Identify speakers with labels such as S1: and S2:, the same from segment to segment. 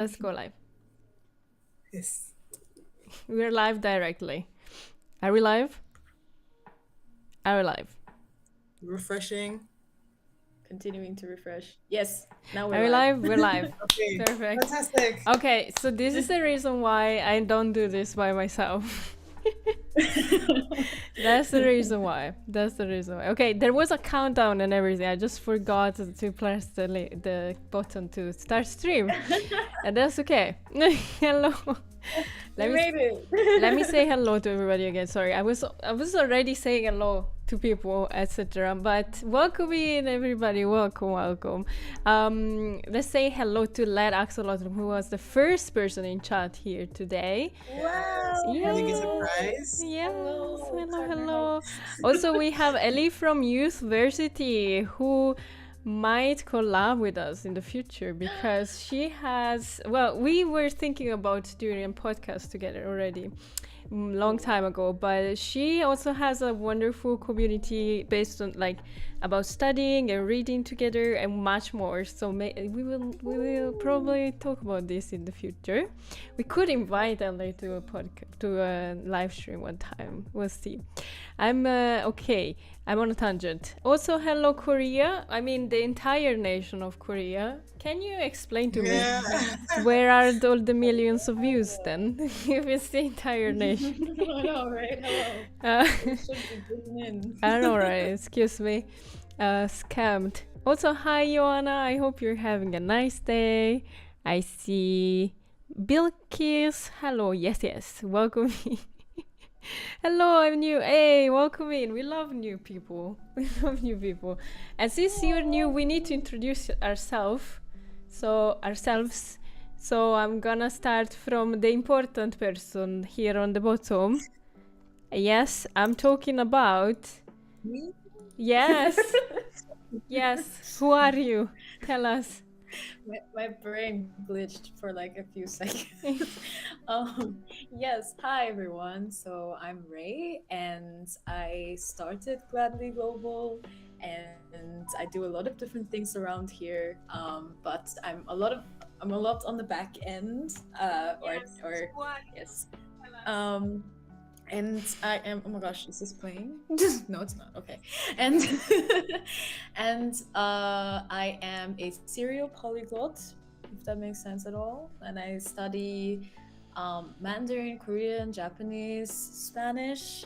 S1: Let's go live.
S2: Yes.
S1: We're live directly. Are we live? Are we live?
S2: Refreshing.
S3: Continuing to refresh. Yes, now
S1: Are
S3: we're
S1: we
S3: live.
S1: live? We're live.
S2: Okay.
S1: Perfect.
S2: Fantastic.
S1: Okay, so this is the reason why I don't do this by myself. That's the reason why. That's the reason why. Okay, there was a countdown and everything. I just forgot to press the button to start stream. And that's okay. Hello. Let me say hello to everybody again. Sorry, I was already saying hello to people, etc. But welcome in, everybody. Welcome. Let's say hello to 𝕙𝕖𝕣𝕖, who was the first person in chat here today.
S3: Wow!
S2: Having a surprise.
S1: Yes. Hello. Also, we have Ellie from Youthversity, who might collab with us in the future because she has, well, we were thinking about doing a podcast together already long time ago, but she also has a wonderful community based on like about studying and reading together and much more. So we will probably talk about this in the future. We could invite Ellie to a podcast, to a live stream one time. We'll see. I'm okay. I'm on a tangent. Also, hello Korea. I mean the entire nation of Korea. Can you explain to me where are all the millions of views then? If it's the entire nation.
S3: I know, right? Hello. It should be zooming in.
S1: I know, right? Excuse me. Scammed. Also, hi Joanna. I hope you're having a nice day. I see Bilkis. Hello. Yes. Welcome in. Hello, I'm new. Hey, welcome in. We love new people. And since you're new, we need to introduce ourselves. So I'm gonna start from the important person here on the bottom. Yes, I'm talking about...
S2: Me?
S1: Yes. Yes. Who are you? Tell us.
S3: My brain glitched for like a few seconds. Yes, hi everyone. So I'm Ray, and I started Gladly Global, and I do a lot of different things around here. But I'm a lot on the back end. Yes. And I am, oh my gosh, is this playing? No, it's not. Okay. And I am a serial polyglot, if that makes sense at all. And I study Mandarin, Korean, Japanese, Spanish,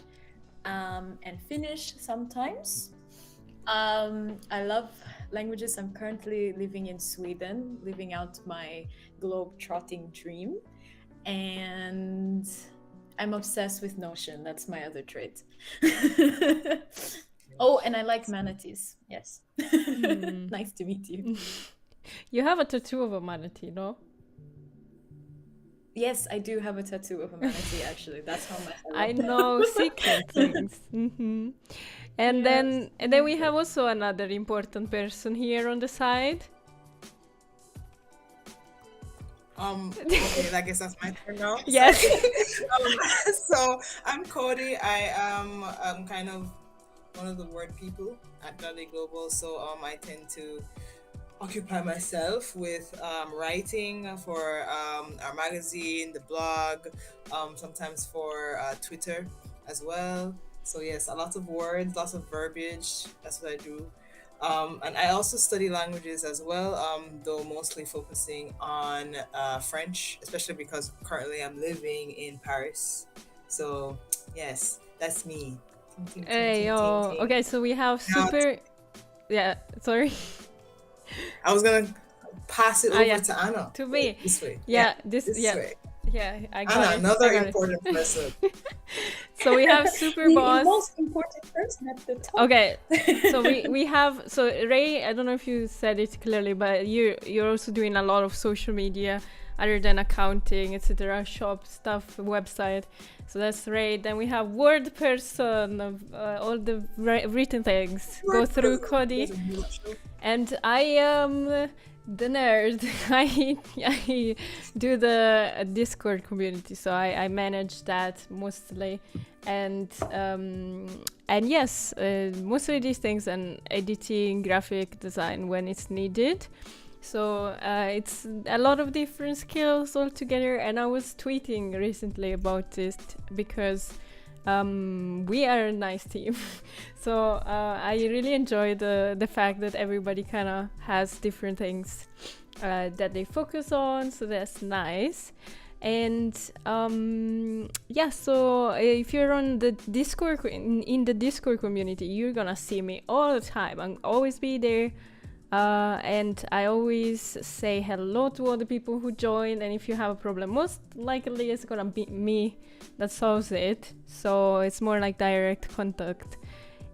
S3: and Finnish sometimes. I love languages. I'm currently living in Sweden, living out my globe-trotting dream. And I'm obsessed with Notion. That's my other trait. Oh, and I like manatees. Yes. Nice to meet you.
S1: You have a tattoo of a manatee, no?
S3: Yes, I do have a tattoo of a manatee, actually. That's how much
S1: I know secret things. Mm-hmm. And
S3: Yes.
S1: then we have also another important person here on the side.
S2: Okay, I guess that's my turn now.
S1: Yes.
S2: So I'm Cody. I am kind of one of the word people at Gladly Global. So I tend to occupy myself with writing for our magazine, the blog, sometimes for Twitter as well. So yes, a lot of words, lots of verbiage. That's what I do. And I also study languages as well, though mostly focusing on French, especially because currently I'm living in Paris. So yes, that's me.
S1: Hey, yo. Okay, so we have super... Yeah, sorry.
S2: I was gonna pass it over to Anna.
S1: To me.
S2: This way.
S1: Yeah,
S2: this way.
S1: Yeah, I got
S2: Anna,
S1: it.
S2: another important person.
S1: So we have Super
S3: The
S1: Boss.
S3: most important person at the top.
S1: Okay, so we have, so Ray, I don't know if you said it clearly, but you're also doing a lot of social media other than accounting, etc., shop stuff, website. So that's Ray. Then we have word person of all the written things. Go through Cody. And I am the nerd. I do the Discord community, so I manage that mostly, and yes, mostly these things, and editing, graphic design when it's needed. So it's a lot of different skills all together. And I was tweeting recently about it because we are a nice team. So I really enjoy the fact that everybody kind of has different things that they focus on. So that's nice. And yeah, so if you're on the Discord, in the Discord community, you're gonna see me all the time. I'll always be there. And I always say hello to all the people who join. And if you have a problem, most likely it's gonna be me that solves it. So it's more like direct contact.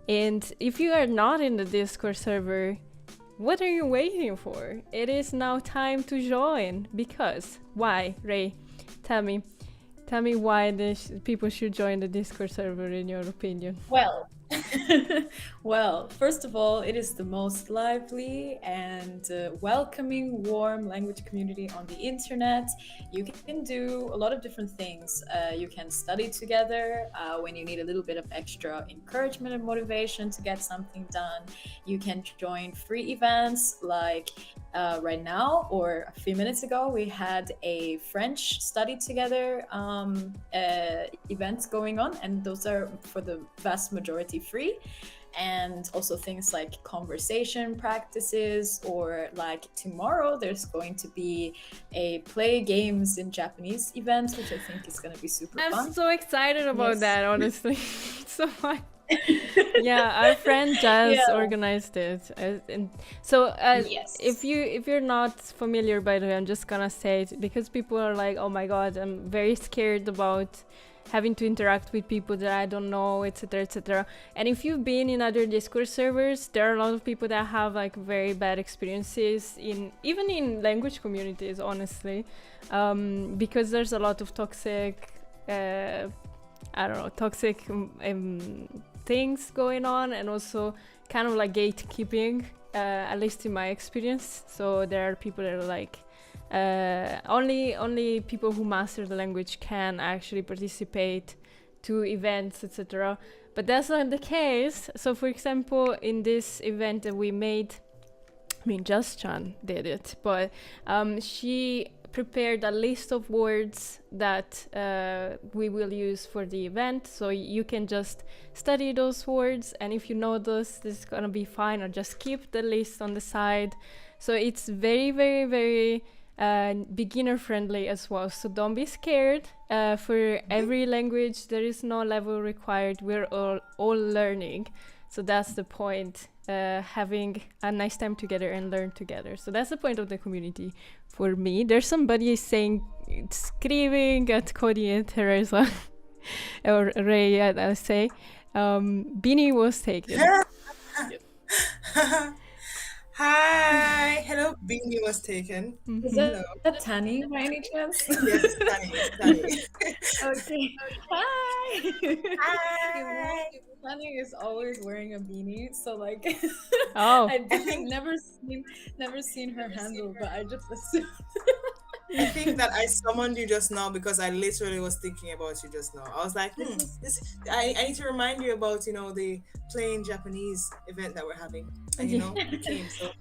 S1: And if you are not in the Discord server, what are you waiting for? It is now time to join. Because why, Ray? Tell me why people should join the Discord server in your opinion.
S3: Well, well, first of all, it is the most lively and welcoming, warm language community on the internet. You can do a lot of different things. You can study together when you need a little bit of extra encouragement and motivation to get something done. You can join free events like right now, or a few minutes ago, we had a French study together events going on, and those are for the vast majority free. And also things like conversation practices, or like tomorrow there's going to be a play games in Japanese event, which I think is going to be super fun.
S1: I'm so excited about that, honestly. So fun. Yeah, our friend Jazz organized it, and so if you're not familiar, by the way, I'm just gonna say it because people are like, oh my god, I'm very scared about having to interact with people that I don't know, etc., etc. And if you've been in other Discord servers, there are a lot of people that have like very bad experiences even in language communities, honestly, because there's a lot of toxic things going on, and also kind of like gatekeeping, at least in my experience. So there are people that are like only people who master the language can actually participate to events, etc. But that's not the case. So for example, in this event that we made, I mean, Just Chan did it, but she prepared a list of words that we will use for the event. So you can just study those words, and if you know those, this is gonna be fine, or just keep the list on the side. So it's very, very, very beginner friendly as well. So don't be scared. For every language, there is no level required. We're all learning. So that's the point, having a nice time together and learn together. So that's the point of the community for me. There's somebody screaming at Cody and Teresa, or Ray, I'll say. Bini was taken.
S2: Hi, hello. Beanie was taken.
S3: Is that Tani by any chance?
S2: Yes, it's Tani.
S3: Okay. Hi.
S2: Hi.
S3: Tani is always wearing a beanie, so like,
S1: I've
S3: never seen her handle, but I just assumed.
S2: I think that I summoned you just now because I literally was thinking about you just now. I was like, I need to remind you about, the playing Japanese event that we're having. And you came, so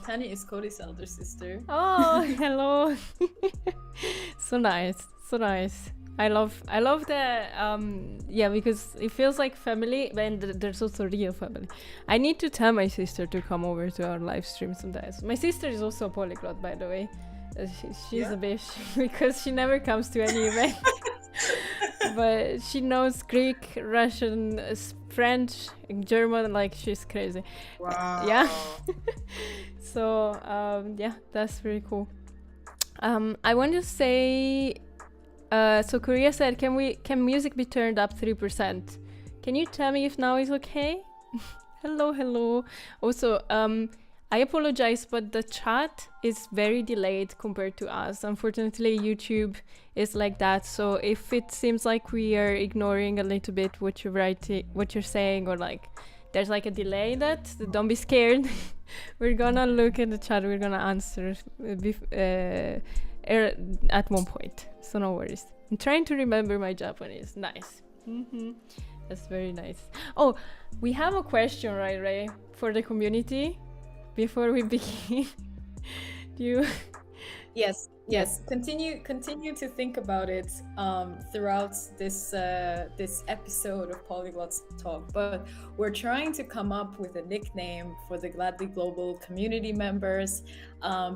S3: Tani is Cody's elder sister.
S1: Oh, hello. So nice. I love that, because it feels like family, and there's also real family. I need to tell my sister to come over to our live stream sometimes. My sister is also a polyglot, by the way. She's a bitch because she never comes to any event. But she knows Greek, Russian, French, German, like she's crazy.
S2: Wow.
S1: Yeah. So, that's really cool. I want to say... so Korea said, can music be turned up 3%? Can you tell me if now is okay? Hello. Also, I apologize, but the chat is very delayed compared to us. Unfortunately, YouTube is like that. So if it seems like we are ignoring a little bit what you're saying, or like there's like a delay, don't be scared. We're gonna look at the chat. We're gonna answer at one point, so no worries. I'm trying to remember my Japanese. Nice. That's very nice. Oh, we have a question, right, Ray, for the community, before we begin, do you?
S3: Yes. Continue to think about it throughout this episode of Polyglots Talk. But we're trying to come up with a nickname for the Gladly Global community members,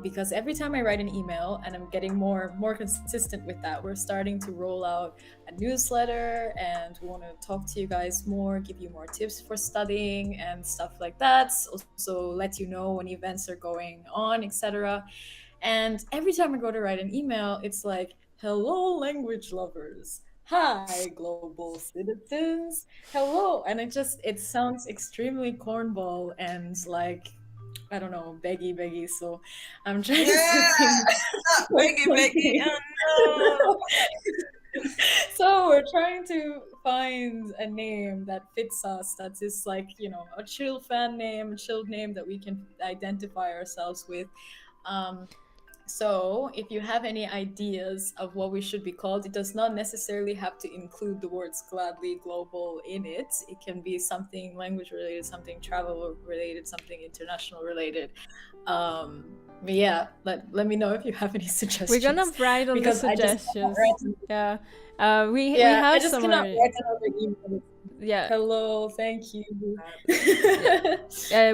S3: because every time I write an email, and I'm getting more consistent with that, we're starting to roll out a newsletter, and we want to talk to you guys more, give you more tips for studying and stuff like that. Also let you know when events are going on, etc. And every time I go to write an email, it's like, hello, language lovers. Hi, global citizens. Hello. And it sounds extremely cornball and like, I don't know, beggy. So I'm trying to think.
S2: Beggy. Oh no.
S3: So we're trying to find a name that fits us, that is like, a chill fan name, a chilled name that we can identify ourselves with. So if you have any ideas of what we should be called, it does not necessarily have to include the words Gladly Global in it. It can be something language related, something travel related, something international related. But yeah, let me know if you have any suggestions.
S1: We're gonna write on the suggestions. We have
S3: I just
S1: some
S3: cannot
S1: already.
S3: write another email.
S1: Yeah.
S3: Hello, thank you.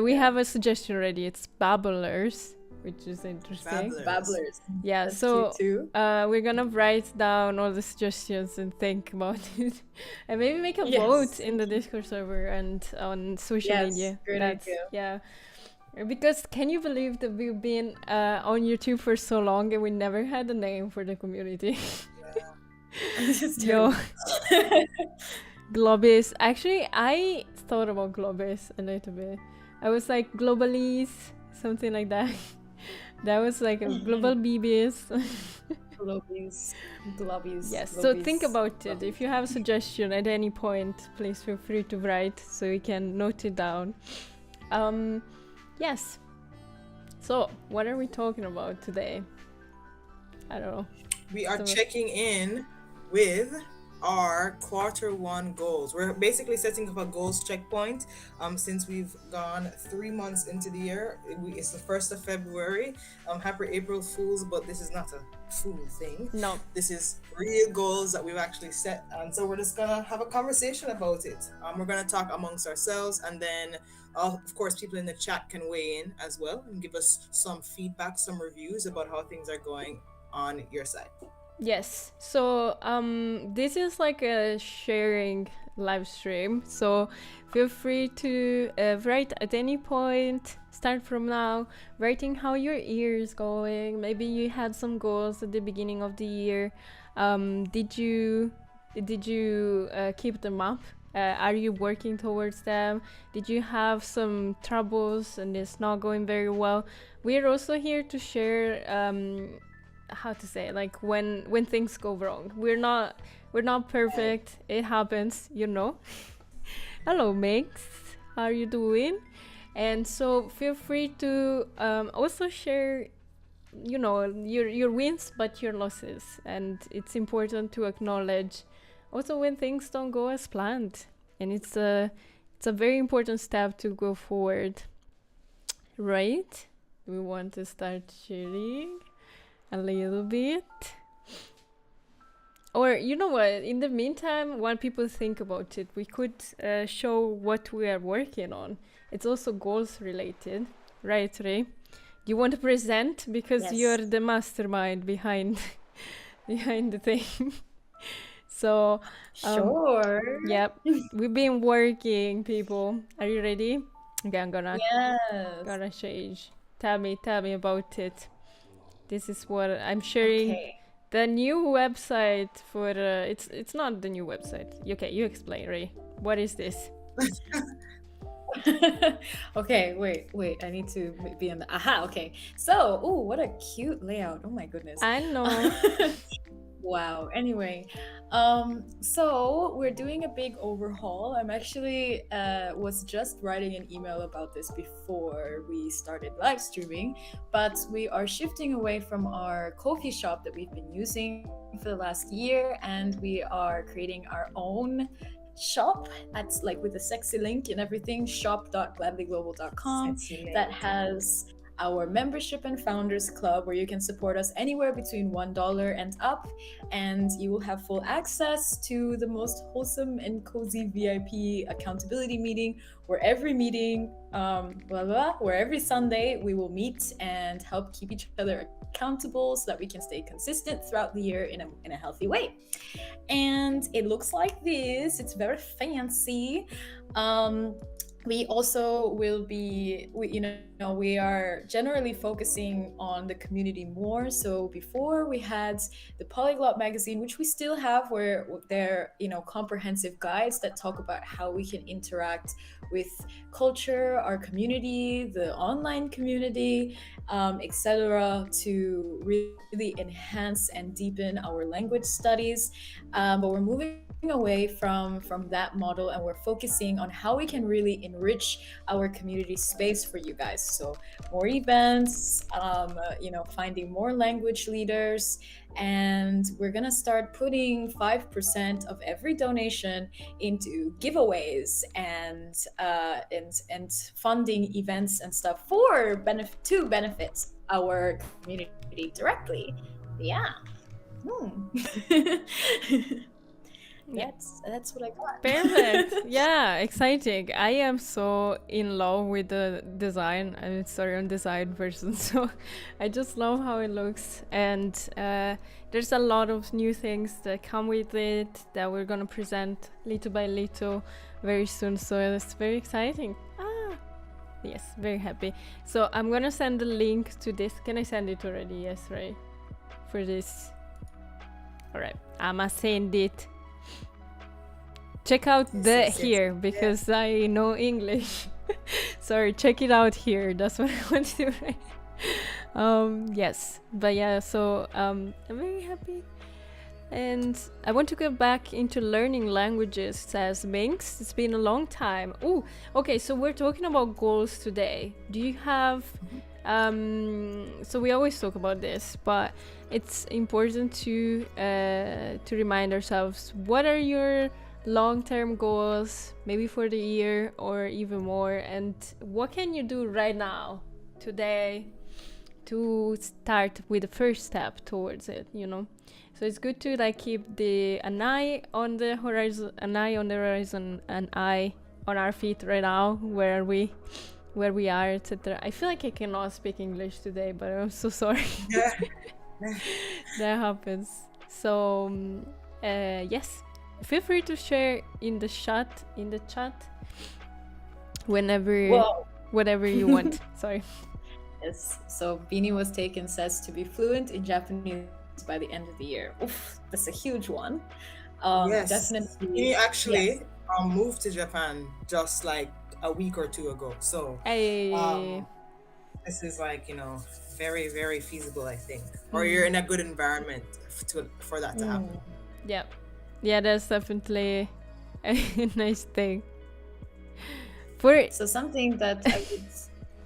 S1: We have a suggestion already. It's babblers, which is interesting.
S3: Babblers.
S1: Yeah,
S3: That's
S1: so
S3: cute too.
S1: we're gonna write down all the suggestions and think about it, and maybe make a vote in the Discord server and on social media.
S3: Great idea.
S1: Yeah, because can you believe that we've been on YouTube for so long and we never had a name for the community? Yo. Globis. Actually, I thought about Globis a little bit. I was like globalies, something like that. That was like a global BBs.
S3: Globies.
S1: Yes, so think about it. If you have a suggestion at any point, please feel free to write so we can note it down. Yes. So, what are we talking about today? I don't know.
S2: We are checking in with our Q1 goals. We're basically setting up a goals checkpoint since we've gone 3 months into the year. It's the 1st of February. Happy April Fools, but this is not a fool thing.
S1: No.
S2: This is real goals that we've actually set, and so we're just gonna have a conversation about it. We're gonna talk amongst ourselves, and then of course people in the chat can weigh in as well and give us some feedback, some reviews about how things are going on your side.
S1: Yes, so this is like a sharing live stream, so feel free to write at any point, start from now, writing how your year is going. Maybe you had some goals at the beginning of the year. Did you keep them up? Are you working towards them? Did you have some troubles and it's not going very well? We're also here to share how to say, like when things go wrong. We're not perfect. It happens, Hello Mix, how are you doing? And so feel free to also share your wins but your losses, and it's important to acknowledge also when things don't go as planned, and it's a very important step to go forward, right? We want to start sharing a little bit, or what, in the meantime, while people think about it, we could show what we are working on. It's also goals related, right, Ray? Do you want to present, because you're the mastermind behind the thing? So
S3: sure.
S1: Yep, we've been working, people. Are you ready? Okay, I'm gonna change. Tell me about it. This is what I'm sharing.
S3: Okay.
S1: The new website for it's not the new website. Okay, you explain, Ray. What is this?
S3: Okay, wait. I need to be on the. Aha. Okay. So, what a cute layout. Oh my goodness.
S1: I know.
S3: Wow. Anyway, so we're doing a big overhaul. I'm actually was just writing an email about this before we started live streaming, but we are shifting away from our coffee shop that we've been using for the last year, and we are creating our own shop at like with a sexy link and everything, shop.gladlyglobal.com,
S2: Sexy
S3: that
S2: link.
S3: has our membership and founders club where you can support us anywhere between $1 and up, and you will have full access to the most wholesome and cozy VIP accountability meeting, where every meeting where every Sunday we will meet and help keep each other accountable so that we can stay consistent throughout the year in a healthy way. And it looks like this. It's very fancy. We also will be, we are generally focusing on the community more. So before we had the Polyglot magazine, which we still have, where they're, comprehensive guides that talk about how we can interact with culture, our community, the online community, etc., to really enhance and deepen our language studies. But we're moving away from that model, and we're focusing on how we can really enrich our community space for you guys. So more events, finding more language leaders, and we're gonna start putting 5% of every donation into giveaways and funding events and stuff to benefit our community directly. Yeah. That's what I got.
S1: Perfect. Yeah, exciting. I am so in love with the design. I'm sorry, I'm design person, so I just love how it looks. And there's a lot of new things that come with it that we're gonna present little by little very soon. So it's very exciting. Yes, very happy. So I'm gonna send the link to this. Can I send it already? Yes, right. For this. All right, I'ma send it. Check out here because I know English. Sorry, check it out here. That's what I want to write. Yes, but yeah, so I'm very happy. And I want to get back into learning languages, says Minx. It's been a long time. Oh, okay, so we're talking about goals today. Do you have... so we always talk about this, but it's important to remind ourselves, what are your long-term goals, maybe for the year or even more, and what can you do right now, today, to start with the first step towards it, So it's good to keep an eye on the horizon, an eye on our feet right now, where we are, etc. I feel like I cannot speak English today, but I'm so sorry. That happens. So yes, feel free to share in the chat whatever you want. Sorry.
S3: Yes. So Bini was taken, says, to be fluent in Japanese by the end of the year. Oof, that's a huge one.
S2: Yes,
S3: definitely.
S2: He actually moved to Japan just like a week or two ago. So this is very, very feasible, I think. Or you're in a good environment for that to happen.
S1: Yeah, that's definitely a nice thing.
S3: So something that I would...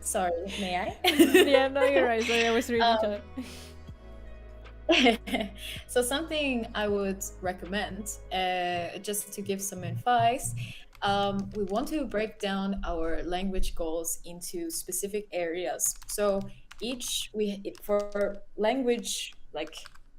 S3: Sorry, may I?
S1: Yeah, no, you're right. Sorry, I was reading chat.
S3: So something I would recommend, just to give some advice, we want to break down our language goals into specific areas. So for language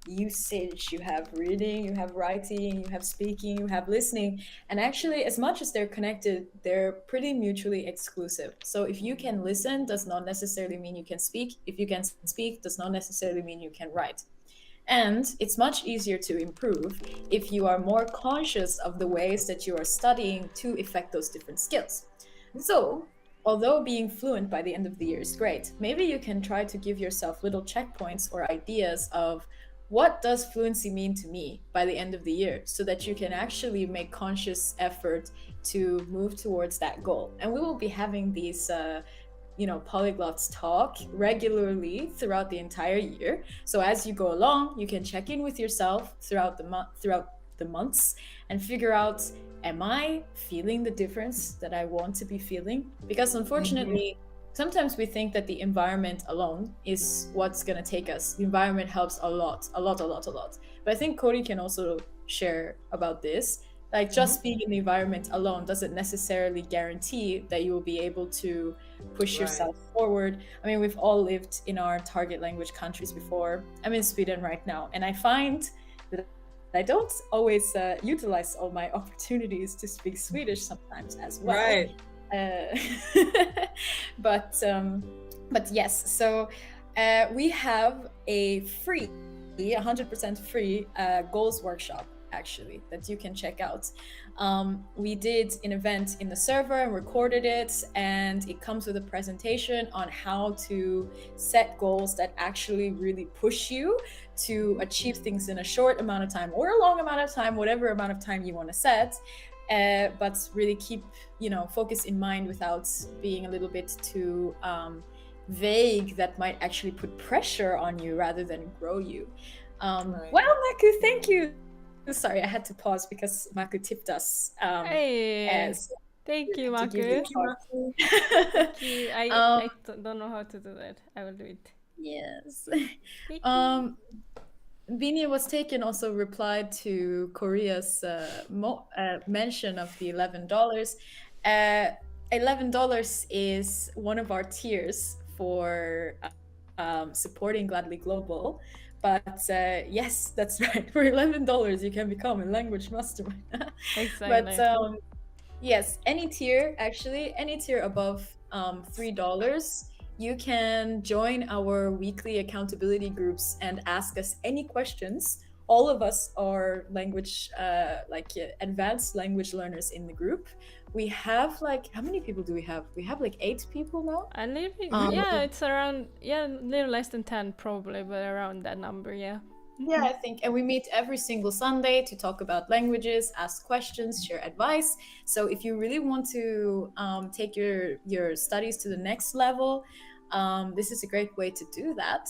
S3: usage, you have reading, you have writing, you have speaking, you have listening, and actually, as much as they're connected, they're pretty mutually exclusive. So if you can listen, does not necessarily mean you can speak. If you can speak, does not necessarily mean you can write. And it's much easier to improve if you are more conscious of the ways that you are studying to affect those different skills. So although being fluent by the end of the year is great, maybe you can try to give yourself little checkpoints or ideas of, what does fluency mean to me by the end of the year, so that you can actually make conscious effort to move towards that goal. And we will be having these Polyglots talk regularly throughout the entire year. So as you go along, you can check in with yourself throughout the months and figure out, am I feeling the difference that I want to be feeling? Because unfortunately, sometimes we think that the environment alone is what's going to take us. The environment helps a lot. But I think Cody can also share about this. Like just being in the environment alone doesn't necessarily guarantee that you will be able to push yourself forward. I mean, we've all lived in our target language countries before. I'm in Sweden right now, and I find that I don't always utilize all my opportunities to speak Swedish sometimes as well.
S2: Right.
S3: But yes, so we have a free, 100% free goals workshop actually that you can check out. We did an event in the server and recorded it, and it comes with a presentation on how to set goals that actually really push you to achieve things in a short amount of time or a long amount of time, whatever amount of time you want to set, but really keep, you know, focus in mind without being a little bit too vague that might actually put pressure on you rather than grow you. Well, Maku, thank you. Sorry, I had to pause because Maku tipped us.
S1: Thank you, Maku. Thank you. I don't know how to do that. I will do it.
S3: Yes. Bini was taken also replied to Korea's mention of the $11. $11 is one of our tiers for supporting Gladly Global. But yes, that's right. For $11, you can become a language mastermind.
S1: Exactly.
S3: But yes, any tier, actually, any tier above $3, you can join our weekly accountability groups and ask us any questions. All of us are language, advanced language learners in the group. We have how many people do we have? We have 8 people now.
S1: It's around a little less than 10 probably, but around that number, yeah.
S3: Yeah, I think, and we meet every single Sunday to talk about languages, ask questions, share advice. So if you really want to take your studies to the next level, this is a great way to do that.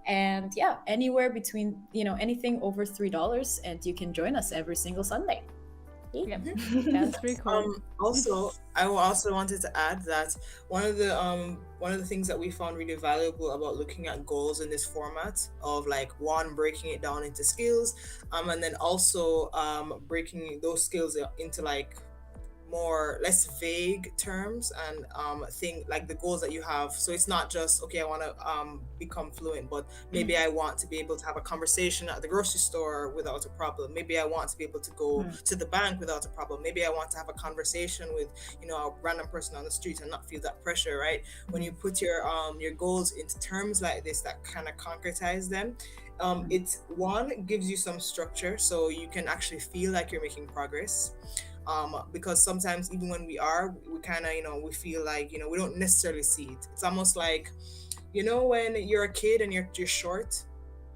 S3: And yeah, anywhere between, anything over $3, and you can join us every single Sunday.
S1: Yeah, that's pretty cool.
S2: I also wanted to add that one of the things that we found really valuable about looking at goals in this format of breaking it down into skills, and then also breaking those skills into less vague terms and the goals that you have. So it's not just, okay, I want to become fluent, but maybe I want to be able to have a conversation at the grocery store without a problem. Maybe I want to be able to go to the bank without a problem. Maybe I want to have a conversation with a random person on the street and not feel that pressure, right? When you put your goals into terms like this that kind of concretize them, it gives you some structure so you can actually feel like you're making progress. Because sometimes even when we kind of, we feel like, we don't necessarily see it. It's almost like, when you're a kid and you're short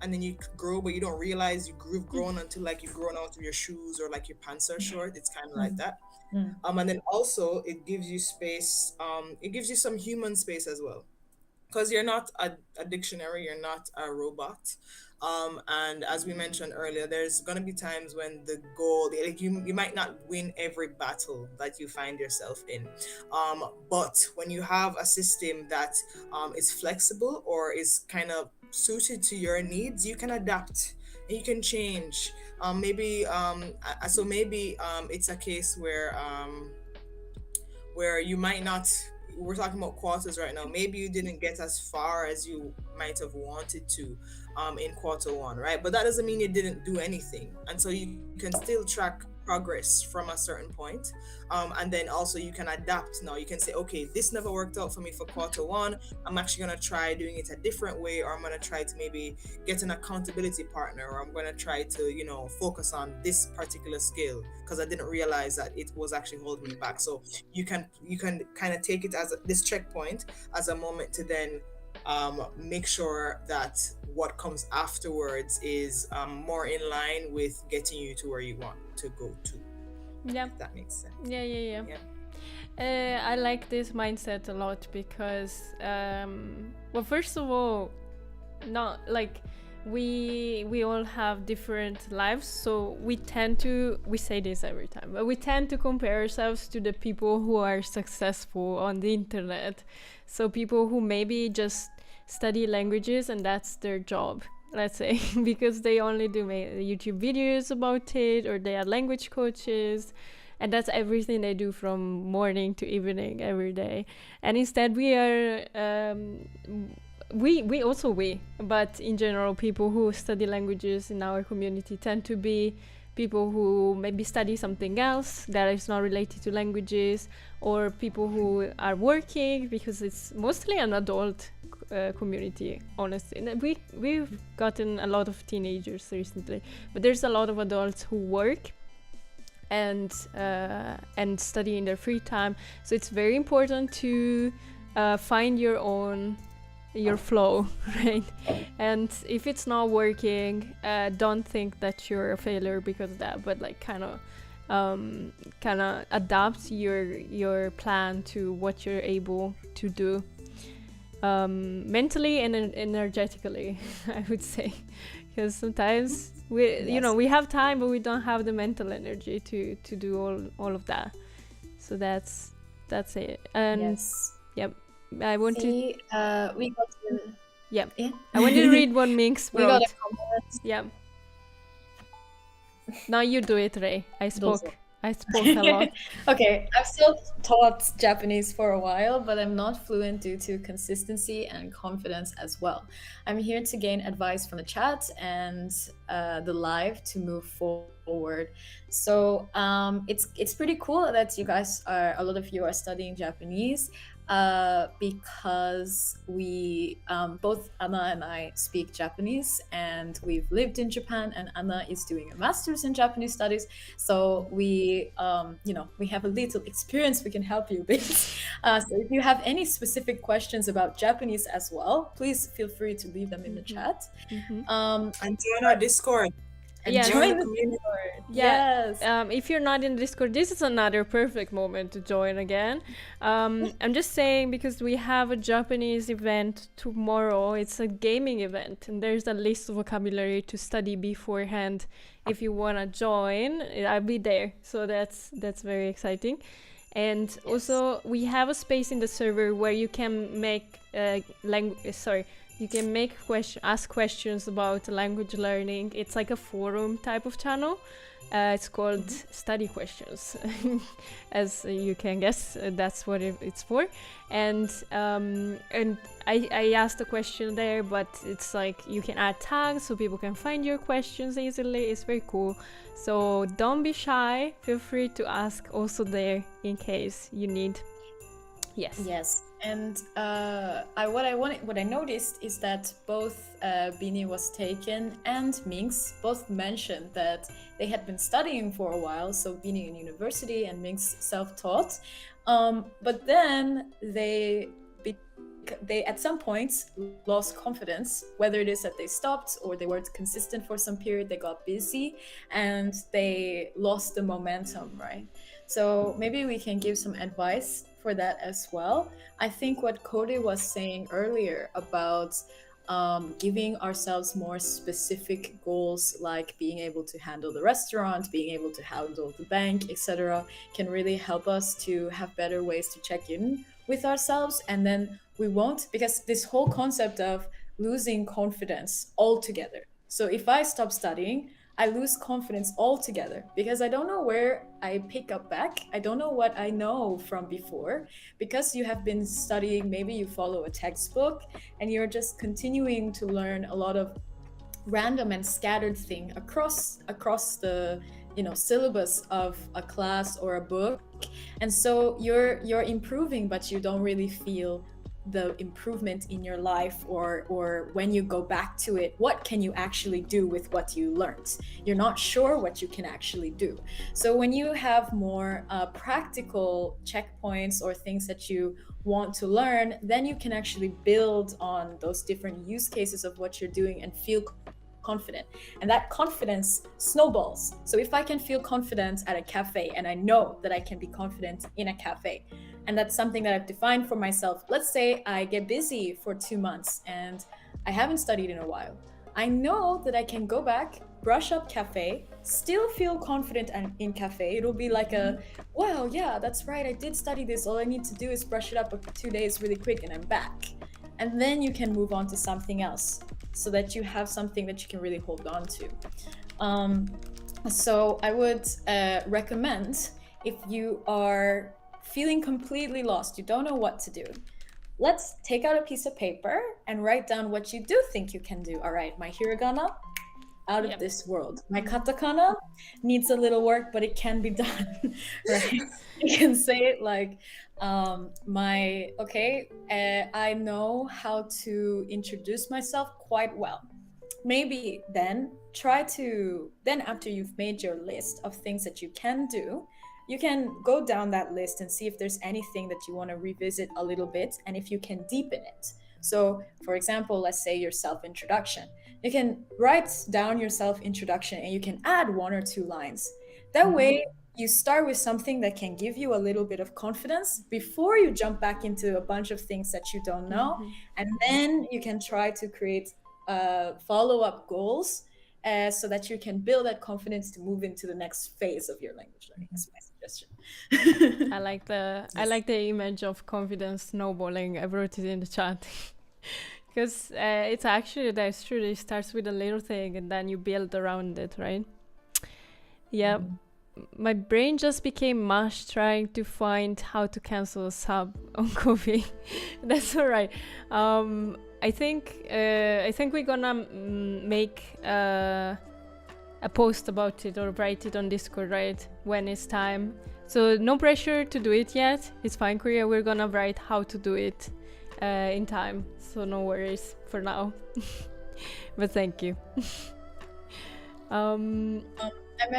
S2: and then you grow, but you don't realize you've grown until you've grown out of your shoes or your pants are short. It's kind of like that. And then also it gives you space. It gives you some human space as well, because you're not a dictionary, you're not a robot. And as we mentioned earlier, there's going to be times when the goal, you might not win every battle that you find yourself in. But when you have a system that is flexible or is kind of suited to your needs, you can adapt and you can change. Maybe it's a case where you might not. We're talking about quarters right now. Maybe you didn't get as far as you might have wanted to in quarter 1, right? But that doesn't mean you didn't do anything. And so you can still track progress from a certain point. And then also you can adapt now. You can say, okay, this never worked out for me for quarter 1. I'm actually going to try doing it a different way, or I'm going to try to maybe get an accountability partner, or I'm going to try to, focus on this particular skill because I didn't realize that it was actually holding me back. So you can kind of take it as this checkpoint as a moment to then make sure that what comes afterwards is more in line with getting you to where you want to go to.
S1: Yeah,
S2: if that makes sense.
S1: Yeah. I like this mindset a lot because well, first of all, not we all have different lives, so we say this every time, but we tend to compare ourselves to the people who are successful on the internet. So people who maybe just study languages and that's their job, let's say, because they only do YouTube videos about it, or they are language coaches, and that's everything they do from morning to evening every day. And instead we are but in general, people who study languages in our community tend to be people who maybe study something else that is not related to languages, or people who are working, because it's mostly an adult community, honestly. And we've gotten a lot of teenagers recently, but there's a lot of adults who work and study in their free time. So it's very important to find your flow, right? And if it's not working, don't think that you're a failure because of that, but like kind of adapt your plan to what you're able to do, mentally and energetically, I would say, because sometimes we have time, but we don't have the mental energy to do all of that. So that's it. And yep. I want to.
S3: We got to.
S1: Yeah. I want to read what Minx wrote.
S3: We got a comment.
S1: Yeah. Now you do it, Ray. I spoke a lot.
S3: Okay, I've still taught Japanese for a while, but I'm not fluent due to consistency and confidence as well. I'm here to gain advice from the chat and the live to move forward. So it's pretty cool that a lot of you are studying Japanese. Because we both Anna and I speak Japanese, and we've lived in Japan, and Anna is doing a master's in Japanese studies, so we have a little experience we can help you with. So if you have any specific questions about Japanese as well, please feel free to leave them in the chat.
S2: And join our Discord.
S3: Join the Discord. Yes.
S1: If you're not in Discord, this is another perfect moment to join again. I'm just saying, because we have a Japanese event tomorrow. It's a gaming event, and there's a list of vocabulary to study beforehand. If you want to join, I'll be there. So that's very exciting. And also, we have a space in the server where you can make ask questions about language learning. It's like a forum type of channel. It's called Study Questions. As you can guess, that's what it's for. And I asked a question there, but it's like you can add tags so people can find your questions easily. It's very cool. So don't be shy. Feel free to ask also there in case you need. Yes.
S3: And what I noticed is that both Bini was taken and Minx both mentioned that they had been studying for a while, so Bini in university and Minx self-taught, but then they at some points lost confidence, whether it is that they stopped or they weren't consistent for some period, they got busy and they lost the momentum, right? So maybe we can give some advice for that as well. I think what Cody was saying earlier about giving ourselves more specific goals, like being able to handle the restaurant, being able to handle the bank, etc., can really help us to have better ways to check in with ourselves. And then we won't, because this whole concept of losing confidence altogether. So if I stop studying, I lose confidence altogether because I don't know where I pick up back. I don't know what I know from before, because you have been studying, maybe you follow a textbook and you're just continuing to learn a lot of random and scattered thing across the syllabus of a class or a book. And so you're improving, but you don't really feel the improvement in your life, or when you go back to it, what can you actually do with what you learned? You're not sure what you can actually do. So when you have more practical checkpoints or things that you want to learn, then you can actually build on those different use cases of what you're doing and feel confident, and that confidence snowballs. So if I can feel confident at a cafe, and I know that I can be confident in a cafe, and that's something that I've defined for myself. Let's say I get busy for 2 months and I haven't studied in a while. I know that I can go back, brush up cafe, still feel confident in cafe. It'll be like well, yeah, that's right, I did study this. All I need to do is brush it up for 2 days really quick and I'm back. And then you can move on to something else. so that you have something that you can really hold on to. So I would recommend, if you are feeling completely lost, you don't know what to do, let's take out a piece of paper and write down what you do think you can do. All right, my hiragana, out of this world. My katakana needs a little work, but it can be done, right? You can say it like, I know how to introduce myself quite well. Maybe then after you've made your list of things that you can do, you can go down that list and see if there's anything that you want to revisit a little bit and if you can deepen it. So, for example, let's say your self-introduction. You can write down your self-introduction and you can add 1 or 2 lines. That way, you start with something that can give you a little bit of confidence before you jump back into a bunch of things that you don't know. And then you can try to create follow-up goals so that you can build that confidence to move into the next phase of your language learning. That's my suggestion.
S1: I like the image of confidence snowballing. I wrote it in the chat. Because it's actually, that's true, it starts with a little thing and then you build around it, right? Yeah. My brain just became mush trying to find how to cancel a sub on Kofi. That's all right. I think we're gonna make a post about it or write it on Discord, right? When it's time. So no pressure to do it yet. It's fine, Korea. We're gonna write how to do it in time. So no worries for now. But thank you.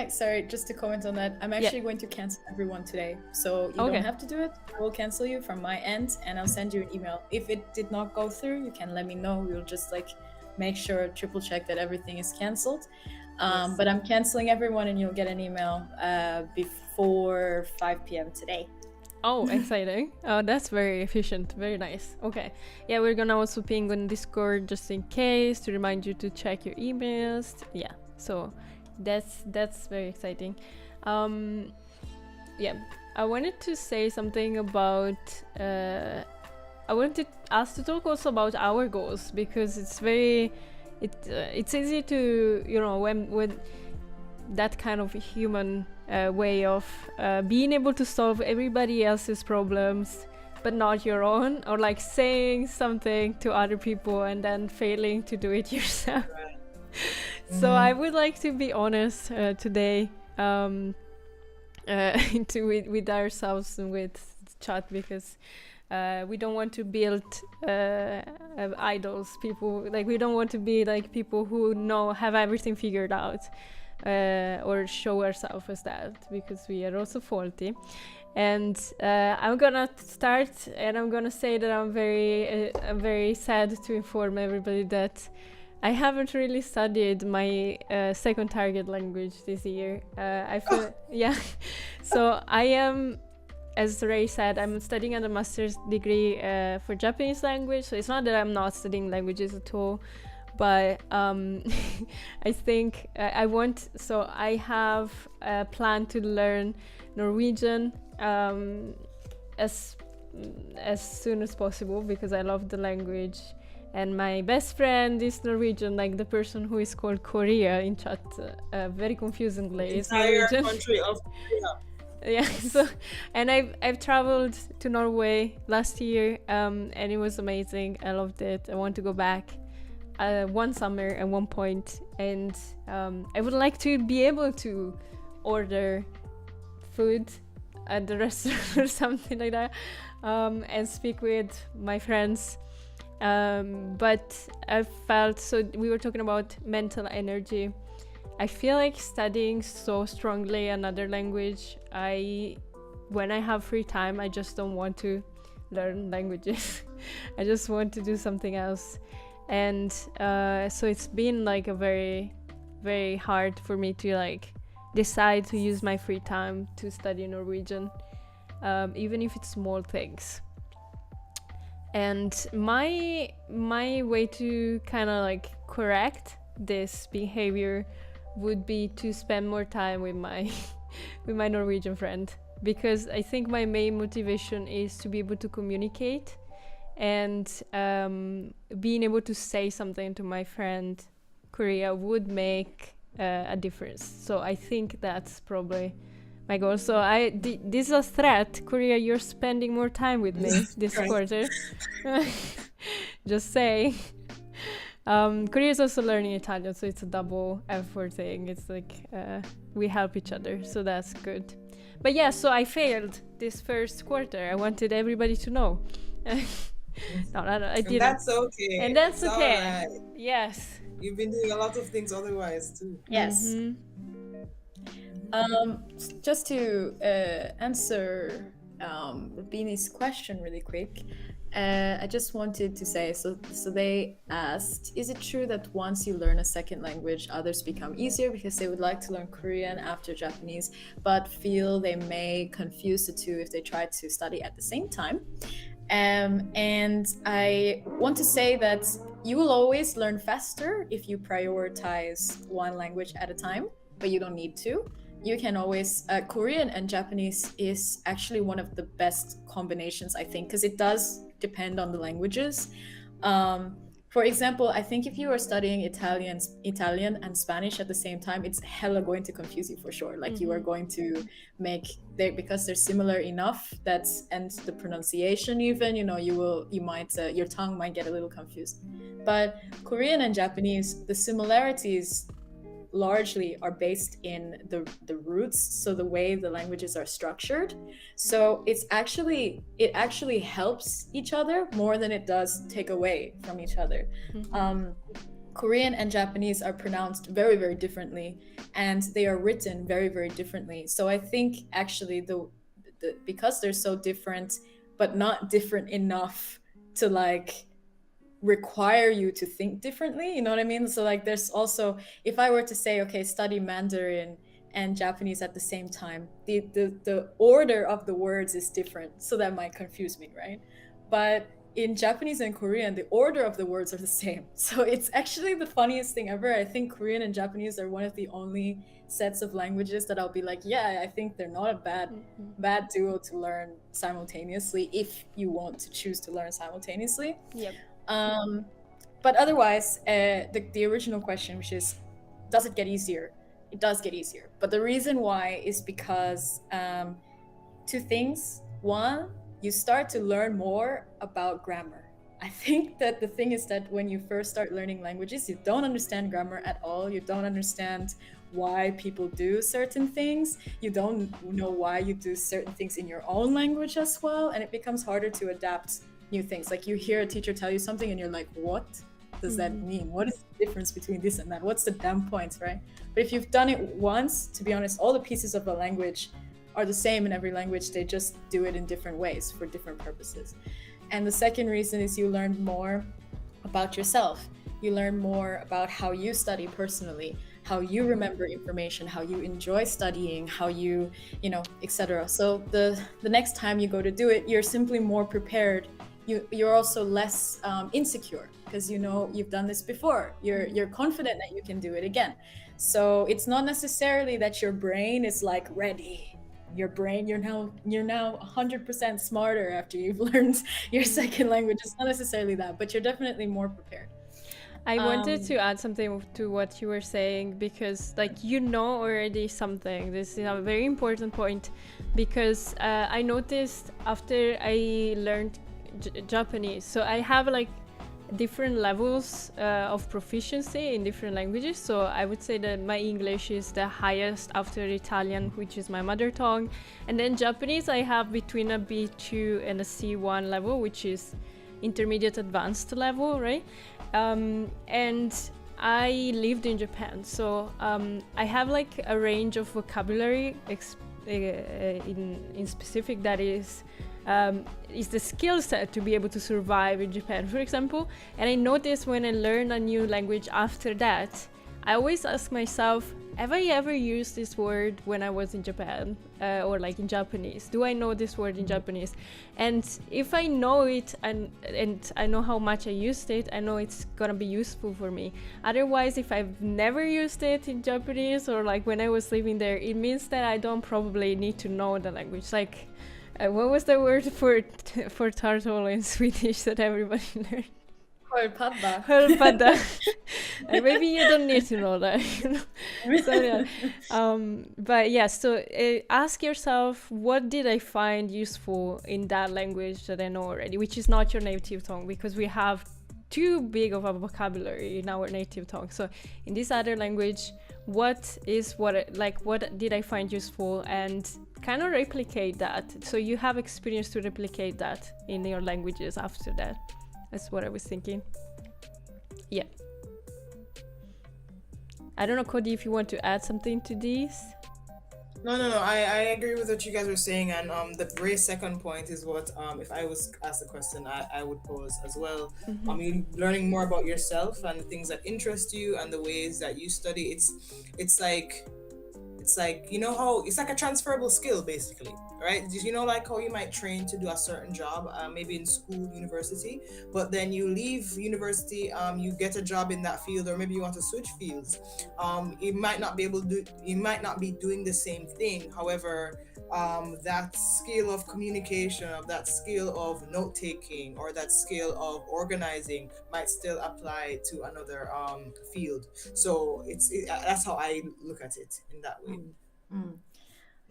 S3: Sorry, just to comment on that, I'm actually going to cancel everyone today. So you don't have to do it. I will cancel you from my end and I'll send you an email. If it did not go through, you can let me know. We'll just make sure, triple check that everything is canceled. But I'm canceling everyone and you'll get an email before 5 p.m. today.
S1: Oh, exciting. Oh, that's very efficient. Very nice. Okay. Yeah, we're gonna also ping on Discord just in case to remind you to check your emails. Yeah, so that's very exciting. Yeah, I wanted to say something about I wanted us to talk also about our goals, because it's easy to, you know, when that kind of human way of being able to solve everybody else's problems but not your own, or like saying something to other people and then failing to do it yourself.
S2: Right.
S1: So I would like to be honest today with ourselves and with chat, because we don't want to build idols, people, like we don't want to be like people who have everything figured out, or show ourselves as that, because we are also faulty. And I'm gonna start, and I'm gonna say that I'm very sad to inform everybody that I haven't really studied my second target language this year. I feel So I am, as Ray said, I'm studying at a master's degree for Japanese language. So it's not that I'm not studying languages at all, but I think I want. So I have a plan to learn Norwegian as soon as possible, because I love the language. And my best friend is Norwegian, like the person who is called Korea in chat, very confusingly. It's Norwegian.
S2: Country of Korea.
S1: Yeah. So, and I've traveled to Norway last year, and it was amazing. I loved it. I want to go back one summer at one point, and I would like to be able to order food at the restaurant or something like that, and speak with my friends. But I felt, so we were talking about mental energy. I feel like studying so strongly another language, when I have free time, I just don't want to learn languages. I just want to do something else. And so it's been like a very, very hard for me to like decide to use my free time to study Norwegian, even if it's small things. And my way to kind of like correct this behavior would be to spend more time with my Norwegian friend, because I think my main motivation is to be able to communicate and being able to say something to my friend Korea would make a difference. So I think that's probably my goal. So this is a threat, Korea. You're spending more time with me this quarter. Just say. Korea is also learning Italian, so it's a double effort thing. It's like we help each other, so that's good. But yeah, so I failed this first quarter. I wanted everybody to know. No, I didn't.
S2: And that's okay.
S1: And that's
S2: it's
S1: okay.
S2: All right.
S1: Yes.
S2: You've been doing a lot of things otherwise too.
S3: Yes.
S1: Mm-hmm.
S3: Just to answer Beanie's question really quick, I just wanted to say, so they asked, is it true that once you learn a second language, others become easier because they would like to learn Korean after Japanese, but feel they may confuse the two if they try to study at the same time? And I want to say that you will always learn faster if you prioritize one language at a time, but you don't need to. You can always, Korean and Japanese is actually one of the best combinations, I think, because it does depend on the languages. For example, I think if you are studying Italian and Spanish at the same time, it's hella going to confuse you for sure. Like you are going to because they're similar enough and the pronunciation even, your tongue might get a little confused. But Korean and Japanese, the similarities largely are based in the roots, so the way the languages are structured. So it actually helps each other more than it does take away from each other. Korean and Japanese are pronounced very, very differently, and they are written very, very differently. So I think actually because they're so different, but not different enough to like require you to think differently, you know what I mean? So like there's also, if I were to say, okay, study Mandarin and Japanese at the same time, the order of the words is different, so that might confuse me, right? But in Japanese and Korean, the order of the words are the same. So it's actually the funniest thing ever. I think Korean and Japanese are one of the only sets of languages that I'll be like, yeah, I think they're not a bad duo to learn simultaneously if you want to choose to learn simultaneously.
S1: Yep.
S3: But otherwise, the original question, which is, does it get easier? It does get easier. But the reason why is because two things. One, you start to learn more about grammar. I think that the thing is that when you first start learning languages, you don't understand grammar at all. You don't understand why people do certain things. You don't know why you do certain things in your own language as well. And it becomes harder to adapt new things. Like you hear a teacher tell you something and you're like, what does that mean? What is the difference between this and that? What's the damn point, right? But if you've done it once, to be honest, all the pieces of a language are the same in every language. They just do it in different ways for different purposes. And the second reason is you learn more about yourself. You learn more about how you study personally, how you remember information, how you enjoy studying, how you etc. So the next time you go to do it, you're simply more prepared. You're also less insecure because you've done this before. You're confident that you can do it again. So it's not necessarily that your brain is like ready. Your brain, you're now 100% smarter after you've learned your second language. It's not necessarily that, but you're definitely more prepared.
S1: I wanted to add something to what you were saying, because already something. This is a very important point, because I noticed after I learned Japanese, so I have like different levels of proficiency in different languages. So I would say that my English is the highest after Italian, which is my mother tongue, and then Japanese I have between a B2 and a C1 level, which is intermediate advanced level, right? And I lived in Japan, so I have like a range of vocabulary in specific that is the skill set to be able to survive in Japan, for example. And I noticed when I learn a new language after that, I always ask myself, have I ever used this word when I was in Japan or like in Japanese? Do I know this word in Japanese? And if I know it and I know how much I used it, I know it's gonna be useful for me. Otherwise, if I've never used it in Japanese or like when I was living there, it means that I don't probably need to know the language. Like What was the word for turtle in Swedish that everybody learned?
S3: Sköldpadda.
S1: Sköldpadda. Maybe you don't need to know that. You know? So yeah. But yeah, so ask yourself, what did I find useful in that language that I know already, which is not your native tongue, because we have too big of a vocabulary in our native tongue. So in this other language, what did I find useful, and kind of replicate that. So you have experience to replicate that in your languages after that. That's what I was thinking. Yeah. I don't know, Cody, if you want to add something to this.
S2: No. I agree with what you guys were saying, and the very second point is what if I was asked a question, I would pose as well. You're learning more about yourself and the things that interest you and the ways that you study. It's like, you know how it's like a transferable skill, basically, right? You know, like how you might train to do a certain job, maybe in school, university, but then you leave university, you get a job in that field, or maybe you want to switch fields. You might not be doing the same thing. However, that skill of communication, of that skill of note taking, or that skill of organizing might still apply to another field. So that's how I look at it in that way.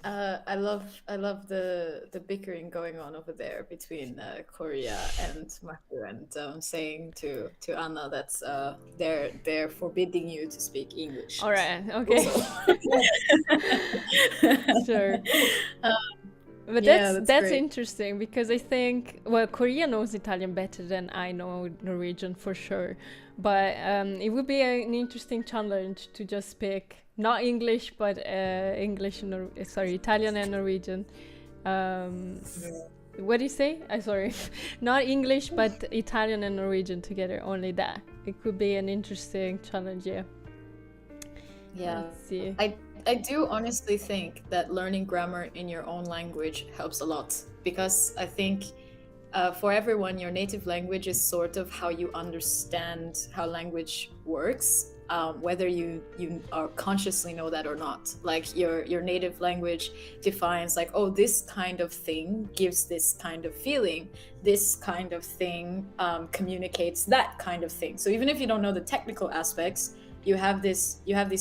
S3: I love the bickering going on over there between Korea and Matthew, and saying to Anna that they're forbidding you to speak English.
S1: All right, okay. Sure. But that's interesting, because I think, well, Korea knows Italian better than I know Norwegian for sure. But it would be an interesting challenge to just speak not English, but Italian and Norwegian. What do you say? Sorry, not English, but Italian and Norwegian together. Only that. It could be an interesting challenge. Yeah.
S3: Yeah.
S1: Let's see.
S3: I do honestly think that learning grammar in your own language helps a lot, because I think for everyone, your native language is sort of how you understand how language works, whether you are consciously know that or not. Like your native language defines like, oh, this kind of thing gives this kind of feeling, this kind of thing communicates that kind of thing. So even if you don't know the technical aspects, you have these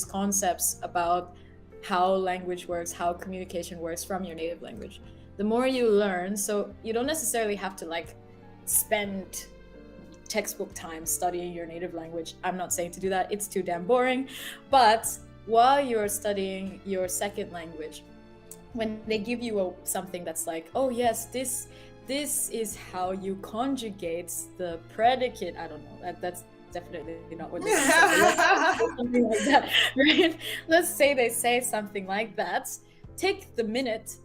S3: concepts about how language works, how communication works from your native language. The more you learn, so you don't necessarily have to like spend textbook time studying your native language. I'm not saying to do that, it's too damn boring. But while you're studying your second language, when they give you something that's like, oh yes, this is how you conjugate the predicate, I don't know, that's definitely not what they say. Something like that, right? Let's say they say something like that. Take a minute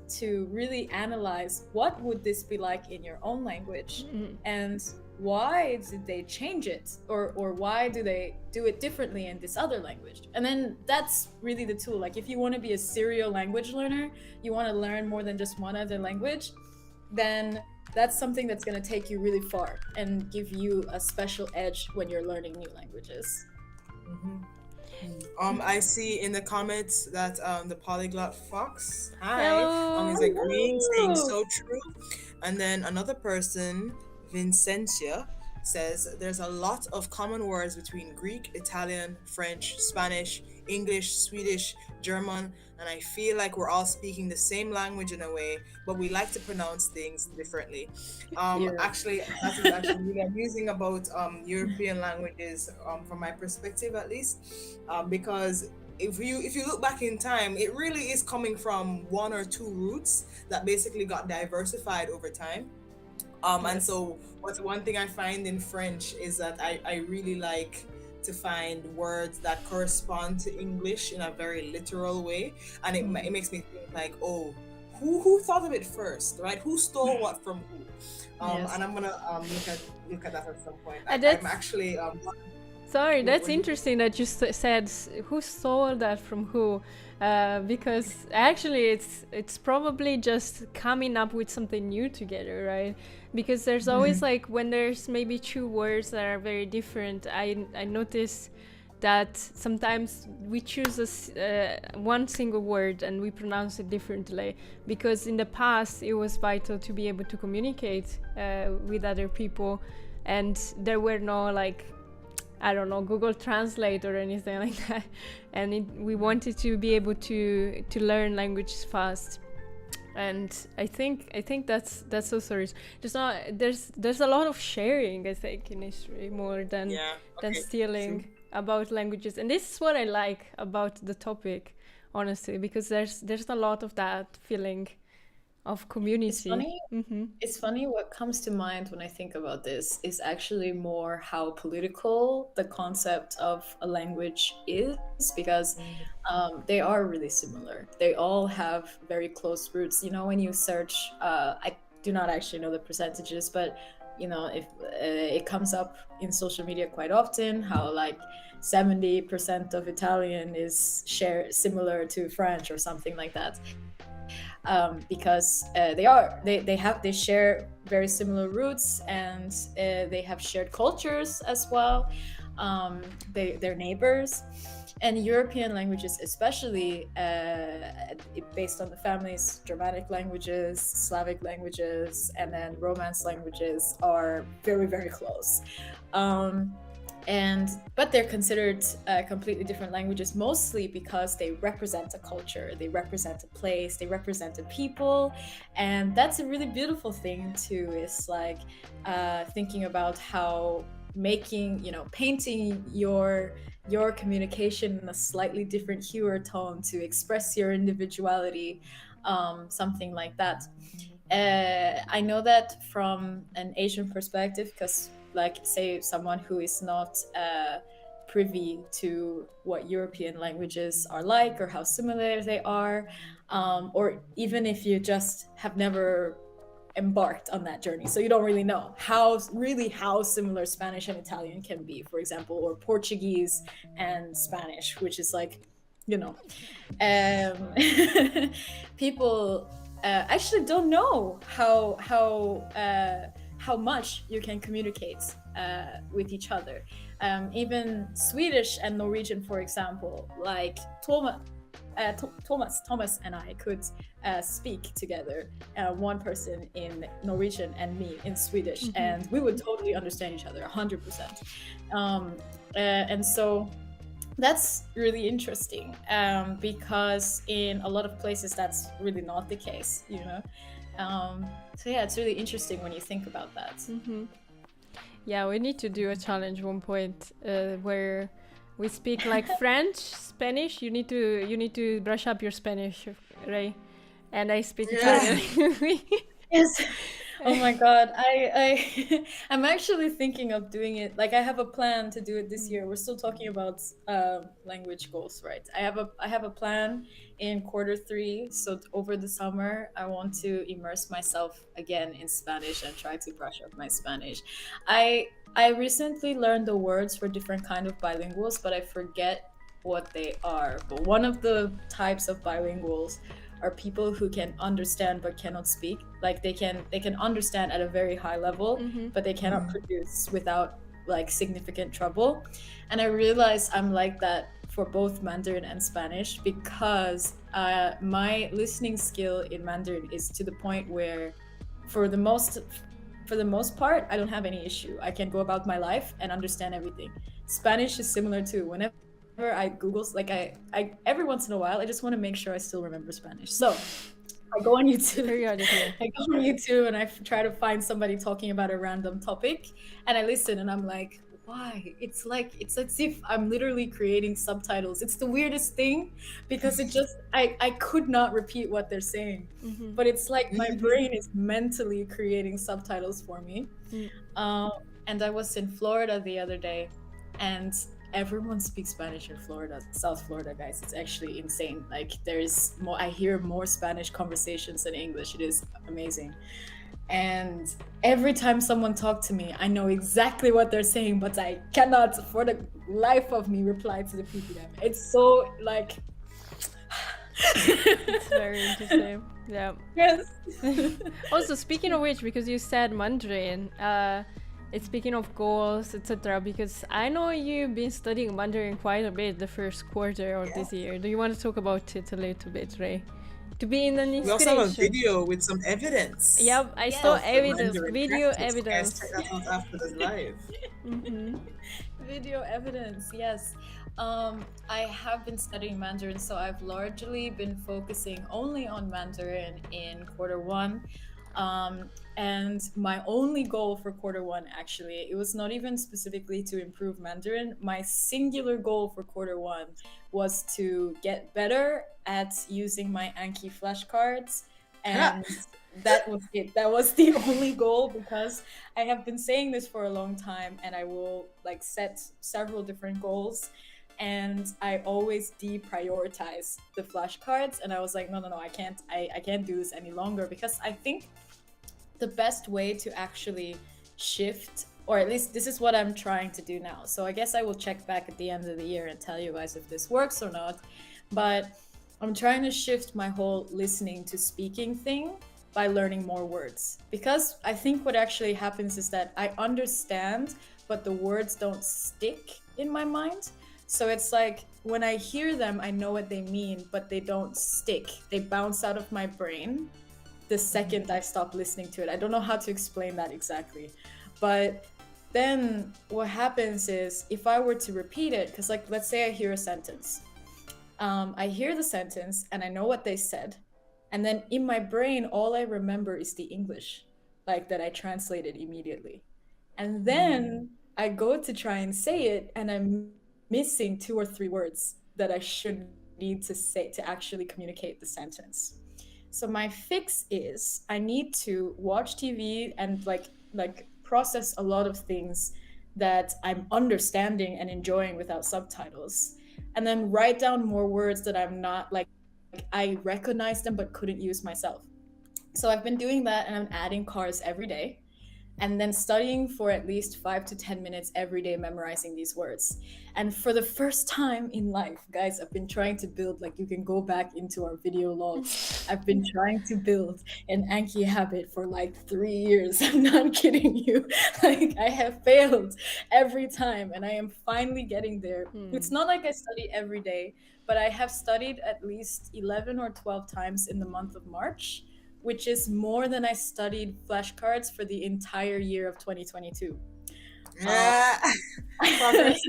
S3: to really analyze what would this be like in your own language, and why did they change it, or why do they do it differently in this other language? And then that's really the tool. Like if you want to be a serial language learner, you want to learn more than just one other language, then that's something that's going to take you really far and give you a special edge when you're learning new languages.
S2: I see in the comments that the Polyglot Fox, hi,
S1: Hello.
S2: is agreeing, saying so true. And then another person, Vincentia, says there's a lot of common words between Greek, Italian, French, Spanish, English, Swedish, German, and I feel like we're all speaking the same language in a way, but we like to pronounce things differently. Actually, that is actually really amusing about European languages, from my perspective at least, because if you look back in time, it really is coming from one or two roots that basically got diversified over time. And so what's one thing I find in French is that I really like to find words that correspond to English in a very literal way, and it makes me think like, oh, who thought of it first, right? Who stole what from who? And I'm gonna look at that at some point. I'm actually
S1: sorry, that's interesting that you said who stole that from who, because actually it's probably just coming up with something new together, right? Because there's always like when there's maybe two words that are very different, I notice that sometimes we choose one single word and we pronounce it differently, because in the past it was vital to be able to communicate with other people, and there were no, like, I don't know, Google Translate or anything like that, and we wanted to be able to learn languages fast. And I think that's also it. There's a lot of sharing, I think, in history, more than stealing about languages. And this is what I like about the topic, honestly, because there's a lot of that feeling of community.
S3: It's funny. It's funny, what comes to mind when I think about this is actually more how political the concept of a language is, because they are really similar. They all have very close roots. You know, when you search, I do not actually know the percentages, but you know, if it comes up in social media quite often, how like 70% of Italian is similar to French or something like that. Because they share very similar roots, and they have shared cultures as well. They're neighbors, and European languages, especially based on the families, Germanic languages, Slavic languages, and then Romance languages are very, very close. But they're considered completely different languages, mostly because they represent a culture, they represent a place, they represent a people, and that's a really beautiful thing too. Is like thinking about how painting your communication in a slightly different hue or tone to express your individuality, something like that. I know that from an Asian perspective, because like, say, someone who is not privy to what European languages are like or how similar they are, or even if you just have never embarked on that journey, so you don't really know how similar Spanish and Italian can be, for example, or Portuguese and Spanish, which is like, you know, people actually don't know how much you can communicate with each other. Even Swedish and Norwegian, for example, like Thomas and I could speak together, one person in Norwegian and me in Swedish, and we would totally understand each other 100%. And so that's really interesting, because in a lot of places that's really not the case, you know. So yeah, it's really interesting when you think about that.
S1: Yeah, we need to do a challenge one point where we speak like French, Spanish. You need to brush up your Spanish, right? And I speak Italian.
S3: Yes. Oh my God, I'm actually thinking of doing it. Like, I have a plan to do it this year. We're still talking about language goals, right? I have a plan in Q3. So over the summer, I want to immerse myself again in Spanish and try to brush up my Spanish. I recently learned the words for different kind of bilinguals, but I forget what they are. But one of the types of bilinguals are people who can understand but cannot speak. Like, they can understand at a very high level, but they cannot produce without like significant trouble. And I realize I'm like that for both Mandarin and Spanish, because my listening skill in Mandarin is to the point where for the most part I don't have any issue. I can go about my life and understand everything. Spanish is similar too. Whenever I Google, like, I every once in a while I just want to make sure I still remember Spanish, so I go on YouTube. And I try to find somebody talking about a random topic, and I listen, and I'm like, why? It's as if I'm literally creating subtitles. It's the weirdest thing, because it just I could not repeat what they're saying, but it's like my brain is mentally creating subtitles for me. And I was in Florida the other day, and everyone speaks Spanish in Florida, South Florida, guys. It's actually insane. Like, there's more, I hear more Spanish conversations than English. It is amazing. And every time someone talks to me, I know exactly what they're saying, but I cannot for the life of me reply to the PPM. It's so like
S1: it's very interesting. Yeah.
S3: Yes.
S1: Also, speaking of which, because you said Mandarin, speaking of goals, etc., because I know you've been studying Mandarin quite a bit the first quarter of this year. Do you want to talk about it a little bit, Ray? To be in an
S2: We also have a
S1: inspiration.
S2: video with some evidence.
S1: Yep, I
S3: Yes.
S1: saw
S2: of the
S1: evidence,
S2: Mandarin
S1: video
S2: practice. Guys,
S1: evidence.
S2: check that out after this live.
S3: Video evidence, yes. I have been studying Mandarin, so I've largely been focusing only on Mandarin in quarter one. And my only goal for quarter one, actually, it was not even specifically to improve Mandarin. My singular goal for quarter one was to get better at using my Anki flashcards. And that was it. That was the only goal, because I have been saying this for a long time, and I will like set several different goals, and I always deprioritize the flashcards. And I was like, no, I can't do this any longer, because I think the best way to actually shift, or at least this is what I'm trying to do now. So I guess I will check back at the end of the year and tell you guys if this works or not. But I'm trying to shift my whole listening to speaking thing by learning more words. Because I think what actually happens is that I understand, but the words don't stick in my mind. So it's like when I hear them, I know what they mean, but they don't stick. They bounce out of my brain the second I stop listening to it. I don't know how to explain that exactly. But then what happens is, if I were to repeat it, because like let's say I hear a sentence. I hear the sentence and I know what they said. And then in my brain, all I remember is the English, like that I translated immediately. And then I go to try and say it, and I'm missing 2 or 3 words that I should need to say to actually communicate the sentence. So my fix is I need to watch TV and like process a lot of things that I'm understanding and enjoying without subtitles, and then write down more words that I'm not like I recognize them but couldn't use myself. So I've been doing that, and I'm adding cars every day, and then studying for at least 5 to 10 minutes every day, memorizing these words. And for the first time in life, guys, I've been trying to build, like, you can go back into our video logs. I've been trying to build an Anki habit for like 3 years. I'm not kidding you. Like, I have failed every time, and I am finally getting there. It's not like I study every day, but I have studied at least 11 or 12 times in the month of March, which is more than I studied flashcards for the entire year of 2022.
S2: Progress.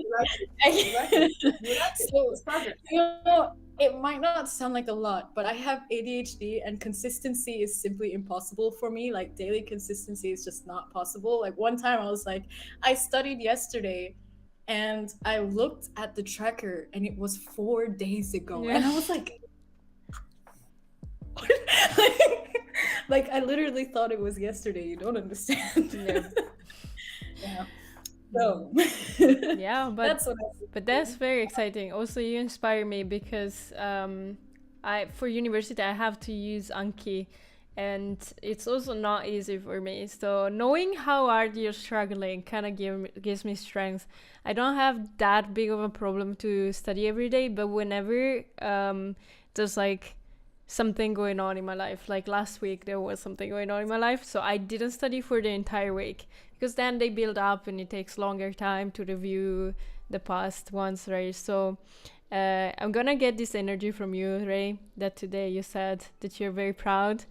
S3: It might not sound like a lot, but I have ADHD, and consistency is simply impossible for me. Like, daily consistency is just not possible. Like, one time I was like, I studied yesterday, and I looked at the tracker, and it was 4 days ago. And I was like, like I literally thought it was yesterday. You don't understand. Yeah. So
S1: yeah, but that's very exciting. Also, you inspire me, because for university I have to use Anki, and it's also not easy for me. So knowing how hard you're struggling kind of gives me strength. I don't have that big of a problem to study every day, but whenever there's like something going on in my life, like last week there was something going on in my life, so I didn't study for the entire week, because then they build up and it takes longer time to review the past ones, right? So I'm gonna get this energy from you, Ray, that today you said that you're very proud,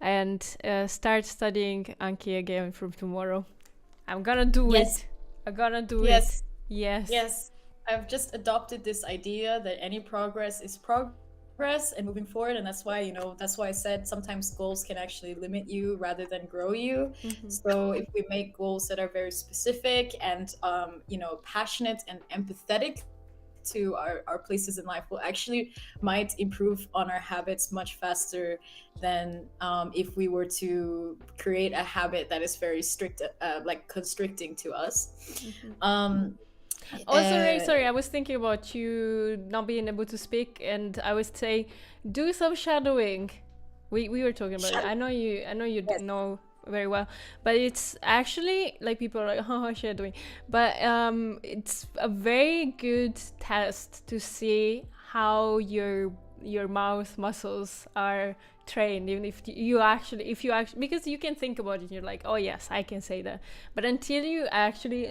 S1: and start studying Anki again from tomorrow. I'm gonna do it. I'm gonna do it. Yes.
S3: I've just adopted this idea that any progress is progress and moving forward, and that's why I said sometimes goals can actually limit you rather than grow you. So if we make goals that are very specific and passionate and empathetic to our places in life, will actually might improve on our habits much faster than if we were to create a habit that is very strict, like constricting to us.
S1: Also, Ray, sorry, I was thinking about you not being able to speak, and I would say do some shadowing. We were talking about it. I know you know very well, but it's actually like people are like, oh, shadowing, but it's a very good test to see how your your mouth muscles are trained, even if you actually because you can think about it, you're like, oh yes, I can say that, but until you actually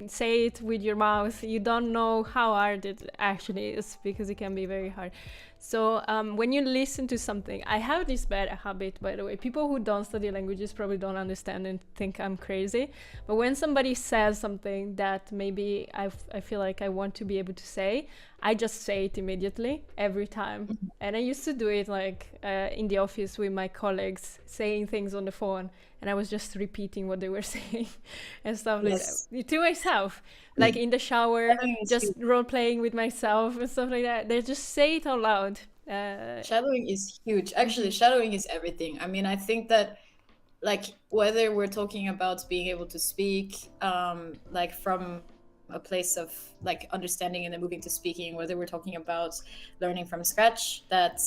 S1: say it with your mouth, you don't know how hard it actually is, because it can be very hard. So when you listen to something, I have this bad habit, by the way. People who don't study languages probably don't understand and think I'm crazy. But when somebody says something that maybe I feel like I want to be able to say, I just say it immediately every time. And I used to do it like in the office with my colleagues, saying things on the phone, and I was just repeating what they were saying and stuff like that to myself, like in the shower, just role playing with myself and stuff like that. They just say it out loud.
S3: Shadowing is huge. Actually, shadowing is everything. I mean, I think that, like, whether we're talking about being able to speak, like from a place of like understanding and then moving to speaking, whether we're talking about learning from scratch, that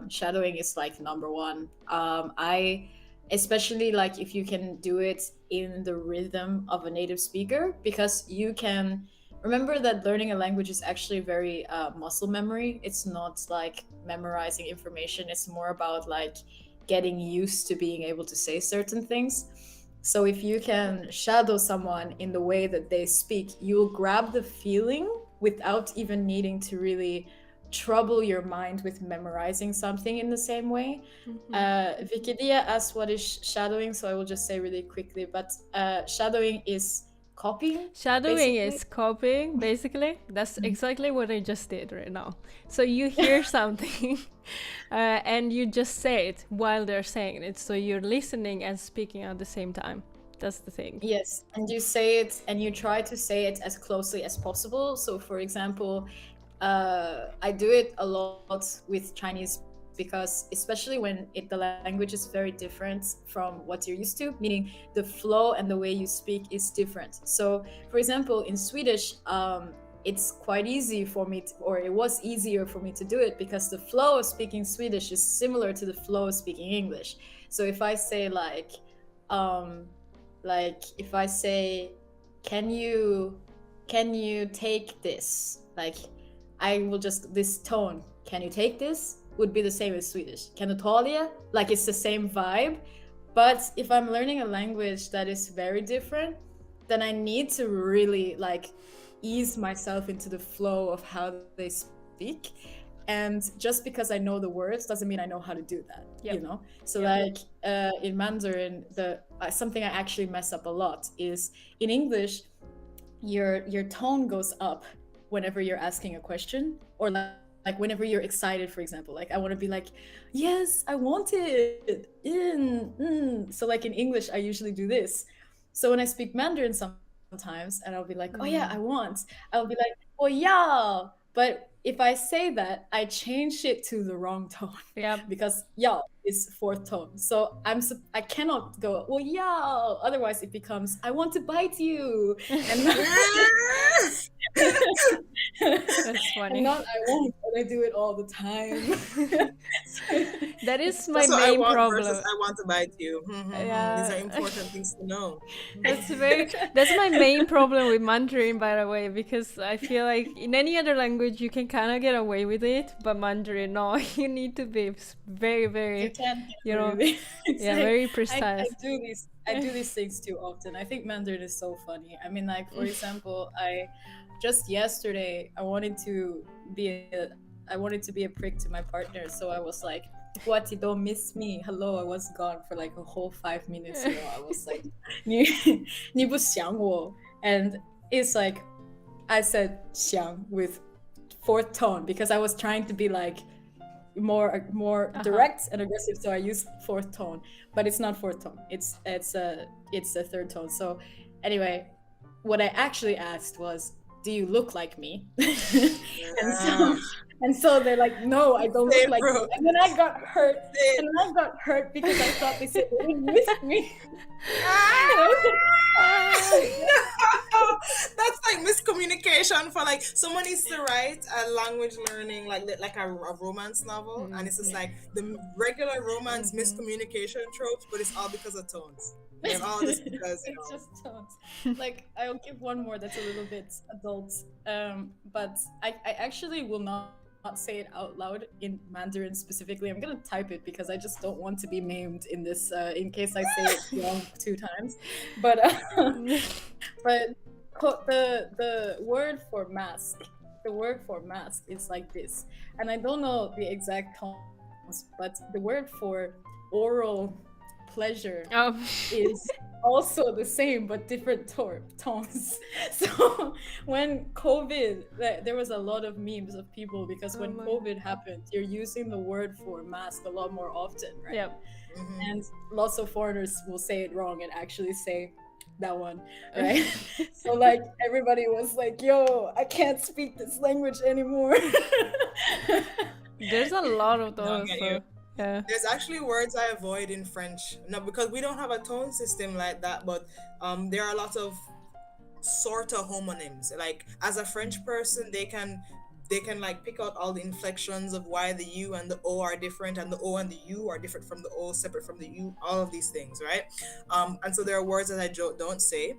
S3: shadowing is like number one. I especially like if you can do it in the rhythm of a native speaker, because you can remember that learning a language is actually very muscle memory. It's not like memorizing information. It's more about like getting used to being able to say certain things. So if you can shadow someone in the way that they speak, you'll grab the feeling without even needing to really trouble your mind with memorizing something in the same way. Vikidia asked what is shadowing, so I will just say really quickly, but shadowing is copying.
S1: Shadowing is copying, basically. That's exactly what I just did right now. So you hear something and you just say it while they're saying it. So you're listening and speaking at the same time. That's the thing.
S3: Yes, and you say it and you try to say it as closely as possible. So for example, I do it a lot with Chinese, because especially when the language is very different from what you're used to, meaning the flow and the way you speak is different. So for example, in Swedish, it's quite easy for me or it was easier for me to do it, because the flow of speaking Swedish is similar to the flow of speaking English. So if I say like if I say, can you take this, like I will just, this tone, can you take this, would be the same as Swedish. Kan du ta det? Like it's the same vibe. But if I'm learning a language that is very different, then I need to really like ease myself into the flow of how they speak. And just because I know the words doesn't mean I know how to do that, you know? So like in Mandarin, something I actually mess up a lot is in English, your tone goes up whenever you're asking a question, or like whenever you're excited, for example, like I want to be like, yes, I want it. So like in English, I usually do this. So when I speak Mandarin sometimes, and I'll be like, oh yeah, I'll be like, oh yeah. But if I say that, I change it to the wrong tone.
S1: Yeah.
S3: Because yeah is fourth tone. So I cannot go, well, yeah. Otherwise it becomes, I want to bite you. And
S1: that's funny.
S3: Not I won't, but I do it all the time.
S1: That is my main problem.
S2: I want to bite you.
S1: Yeah.
S2: These are important things to know.
S1: That's my main problem with Mandarin, by the way, because I feel like in any other language you can kind of get away with it, but Mandarin, no, you need to be very, very, very precise.
S3: I do these things too often. I think Mandarin is so funny. I mean, like for example, just yesterday I wanted to be a prick to my partner, so I was like, what, you don't miss me? Hello, I was gone for like a whole 5 minutes, you know. I was like, 你不想我? And it's like I said 想 with fourth tone, because I was trying to be like more direct and aggressive, so I used fourth tone, but it's not fourth tone, it's a third tone. So anyway, what I actually asked was, do you look like me? And so they're like, no, I don't look like you. And then I got hurt. Because I thought they said they didn't miss me.
S2: That's like miscommunication for like someone needs to write a language learning like a romance novel, and it's just like the regular romance miscommunication tropes, but it's all because of tones. It's all just because
S3: it's just tones. Like I'll give one more that's a little bit adult, but I actually will not say it out loud in Mandarin specifically. I'm gonna type it because I just don't want to be maimed in this in case I say it wrong 2 times. But the word for mask, is like this, and I don't know the exact tones, but the word for oral pleasure is also the same but different tones. So when COVID, there was a lot of memes of people because when COVID happened, you're using the word for mask a lot more often, right?
S1: Yep.
S3: And lots of foreigners will say it wrong and actually say that one, right? So like everybody was like, yo, I can't speak this language anymore.
S1: There's a lot of those.
S2: No,
S1: yeah.
S2: There's actually words I avoid in French. No, because we don't have a tone system like that, but there are a lot of sort of homonyms. Like as a French person, they can like pick out all the inflections of why the U and the O are different, and the O and the U are different from the O, separate from the U, all of these things, right? And so there are words that I don't say.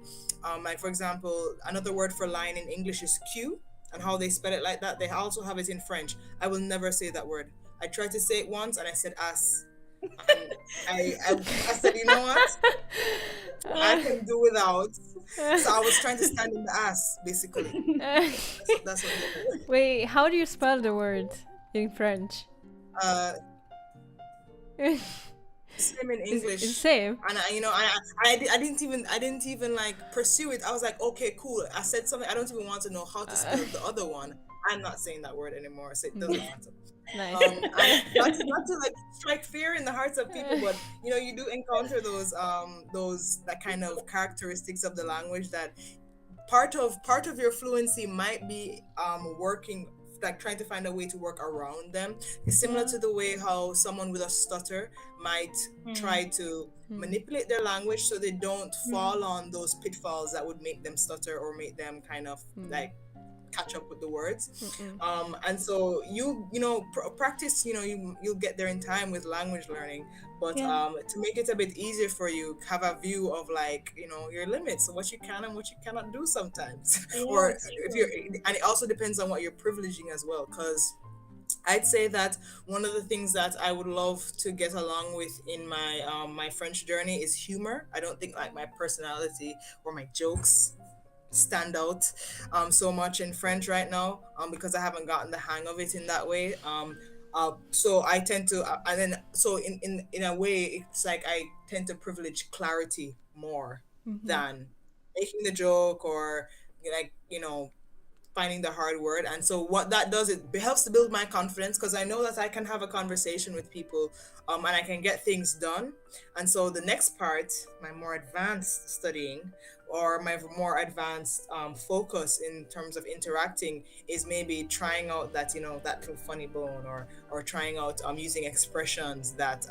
S2: Like for example, another word for line in English is Q, and how they spell it like that, they also have it in French. I will never say that word. I tried to say it once and I said ass. And I said, you know what? I can do without. So I was trying to stand in the ass, basically. That's what it is.
S1: Wait, how do you spell the word in French?
S2: Same in English.
S1: It's same.
S2: And I didn't even like pursue it. I was like, okay, cool. I said something. I don't even want to know how to spell the other one. I'm not saying that word anymore, so it doesn't matter.
S1: Nice.
S2: Not to like strike fear in the hearts of people, but you do encounter those that kind of characteristics of the language that part of your fluency might be working, like trying to find a way to work around them. It's similar to the way how someone with a stutter might try to manipulate their language so they don't fall on those pitfalls that would make them stutter or make them kind of like catch up with the words. And so practice, you'll get there in time with language learning, but to make it a bit easier for you, have a view of like your limits, what you can and what you cannot do sometimes. Or if you're, and it also depends on what you're privileging as well, because I'd say that one of the things that I would love to get along with in my my French journey is humor. I don't think like my personality or my jokes stand out so much in French right now, because I haven't gotten the hang of it in that way. So I tend to and then so in a way it's like I tend to privilege clarity more than making the joke or like finding the hard word. And so what that does, it helps to build my confidence, because I know that I can have a conversation with people and I can get things done. And so the next part, my more advanced studying or my more advanced focus in terms of interacting, is maybe trying out that that little funny bone, or trying out using expressions that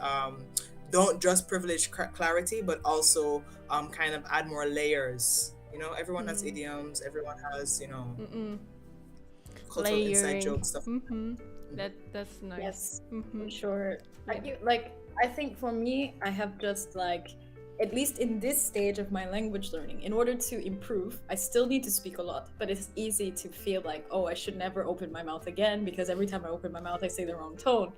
S2: don't just privilege clarity but also kind of add more layers. Everyone has idioms, everyone has cultural inside joke stuff.
S1: That's nice.
S3: Yes, for sure. I think for me, I have just like, at least in this stage of my language learning, in order to improve, I still need to speak a lot, but it's easy to feel like, oh, I should never open my mouth again, because every time I open my mouth I say the wrong tone.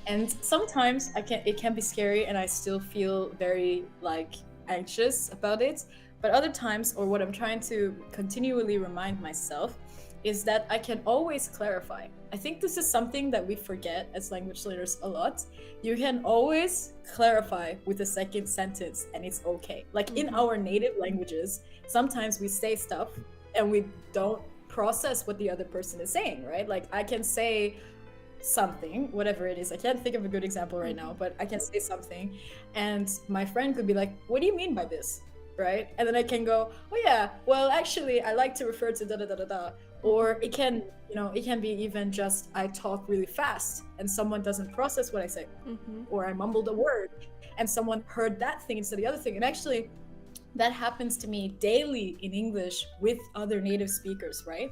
S3: And sometimes it can be scary, and I still feel very like anxious about it. But other times, or what I'm trying to continually remind myself, is that I can always clarify. I think this is something that we forget as language learners a lot. You can always clarify with a second sentence, and it's okay. Like in our native languages, sometimes we say stuff and we don't process what the other person is saying, right? Like I can say something, whatever it is. I can't think of a good example right now, but I can say something and my friend could be like, what do you mean by this? Right? And then I can go, oh yeah, well actually I like to refer to da da da da da. Or it can, it can be even just I talk really fast and someone doesn't process what I say, or I mumbled a word and someone heard that thing instead of the other thing. And actually that happens to me daily in English with other native speakers, right?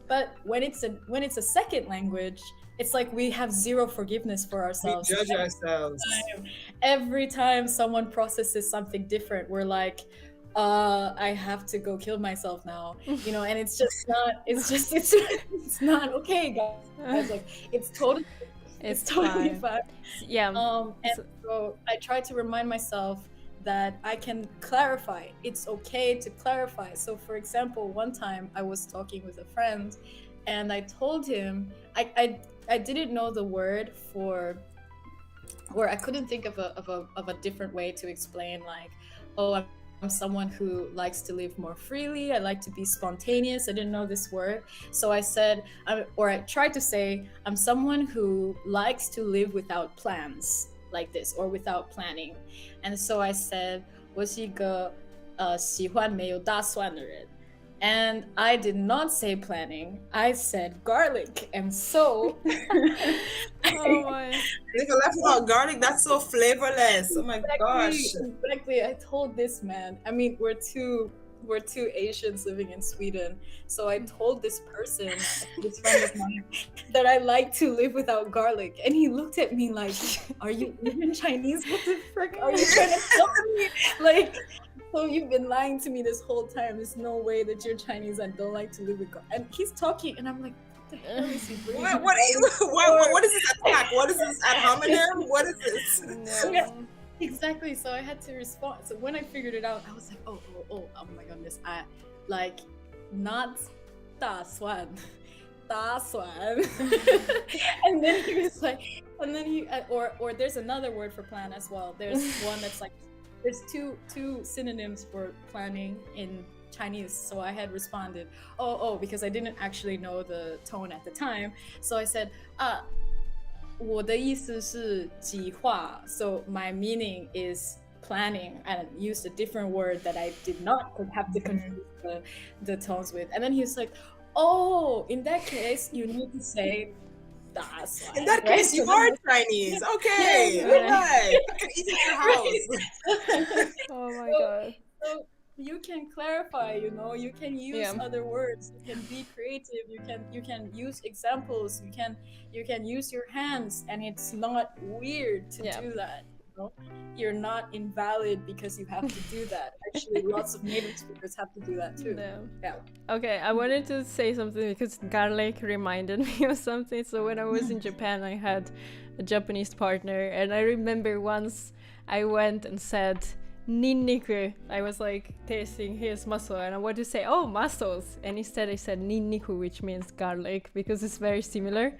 S3: But when it's a second language, it's like we have zero forgiveness for ourselves.
S2: We judge ourselves.
S3: Every time someone processes something different, we're like, I have to go kill myself now, you know, and it's just not, it's not okay, guys. Like, it's totally fine.
S1: Yeah.
S3: And so I try to remind myself that I can clarify. It's okay to clarify. So, for example, one time I was talking with a friend, and I told him I didn't know the word for, or I couldn't think of a different way to explain, like, oh, I'm someone who likes to live more freely. I like to be spontaneous. I didn't know this word. So I said, or I tried to say, I'm someone who likes to live without plans, like this, or without planning. And so I said, 我是一个喜欢没有打算的人. And I did not say planning. I said garlic. And so
S1: Oh my.
S2: If you left without garlic, that's so flavorless. Oh my gosh.
S3: Exactly. I told this man. I mean, we're two Asians living in Sweden. So I told this person, this friend of mine, that I like to live without garlic. And he looked at me like, are you even Chinese? What the frick are you trying to tell me? Like, so you've been lying to me this whole time. There's no way that you're Chinese and don't like to live with garlic. And he's talking, and I'm like, what the hell is he doing?
S2: What is this attack? What is this ad hominem? What is this?
S1: No.
S3: Yeah, exactly. So I had to respond. So when I figured it out, I was like, oh my goodness. I like not 打算. And then he was like, and then he, or there's another word for plan as well. There's one that's like, there's two synonyms for planning in Chinese. So I had responded, because I didn't actually know the tone at the time. So I said, 我的意思是计划. So my meaning is planning, and used a different word that I did not have to confuse the tones with. And then he was like, oh, in that case, you need to say 打算.
S2: In that case, you are Chinese. Okay, right. I can eat at your house.
S1: Oh my god.
S3: So you can clarify, you know, you can use other words, you can be creative, you can use examples, you can use your hands, and it's not weird to do that. You know? You're not invalid because you have to do that. Actually, lots of native speakers have to do that too. Yeah.
S1: Okay, I wanted to say something because garlic reminded me of something. So when I was in Japan, I had a Japanese partner, and I remember once I went and said ninniku. I was like tasting his muscle, and I wanted to say, oh, muscles, and instead I said ninniku, which means garlic, because it's very similar.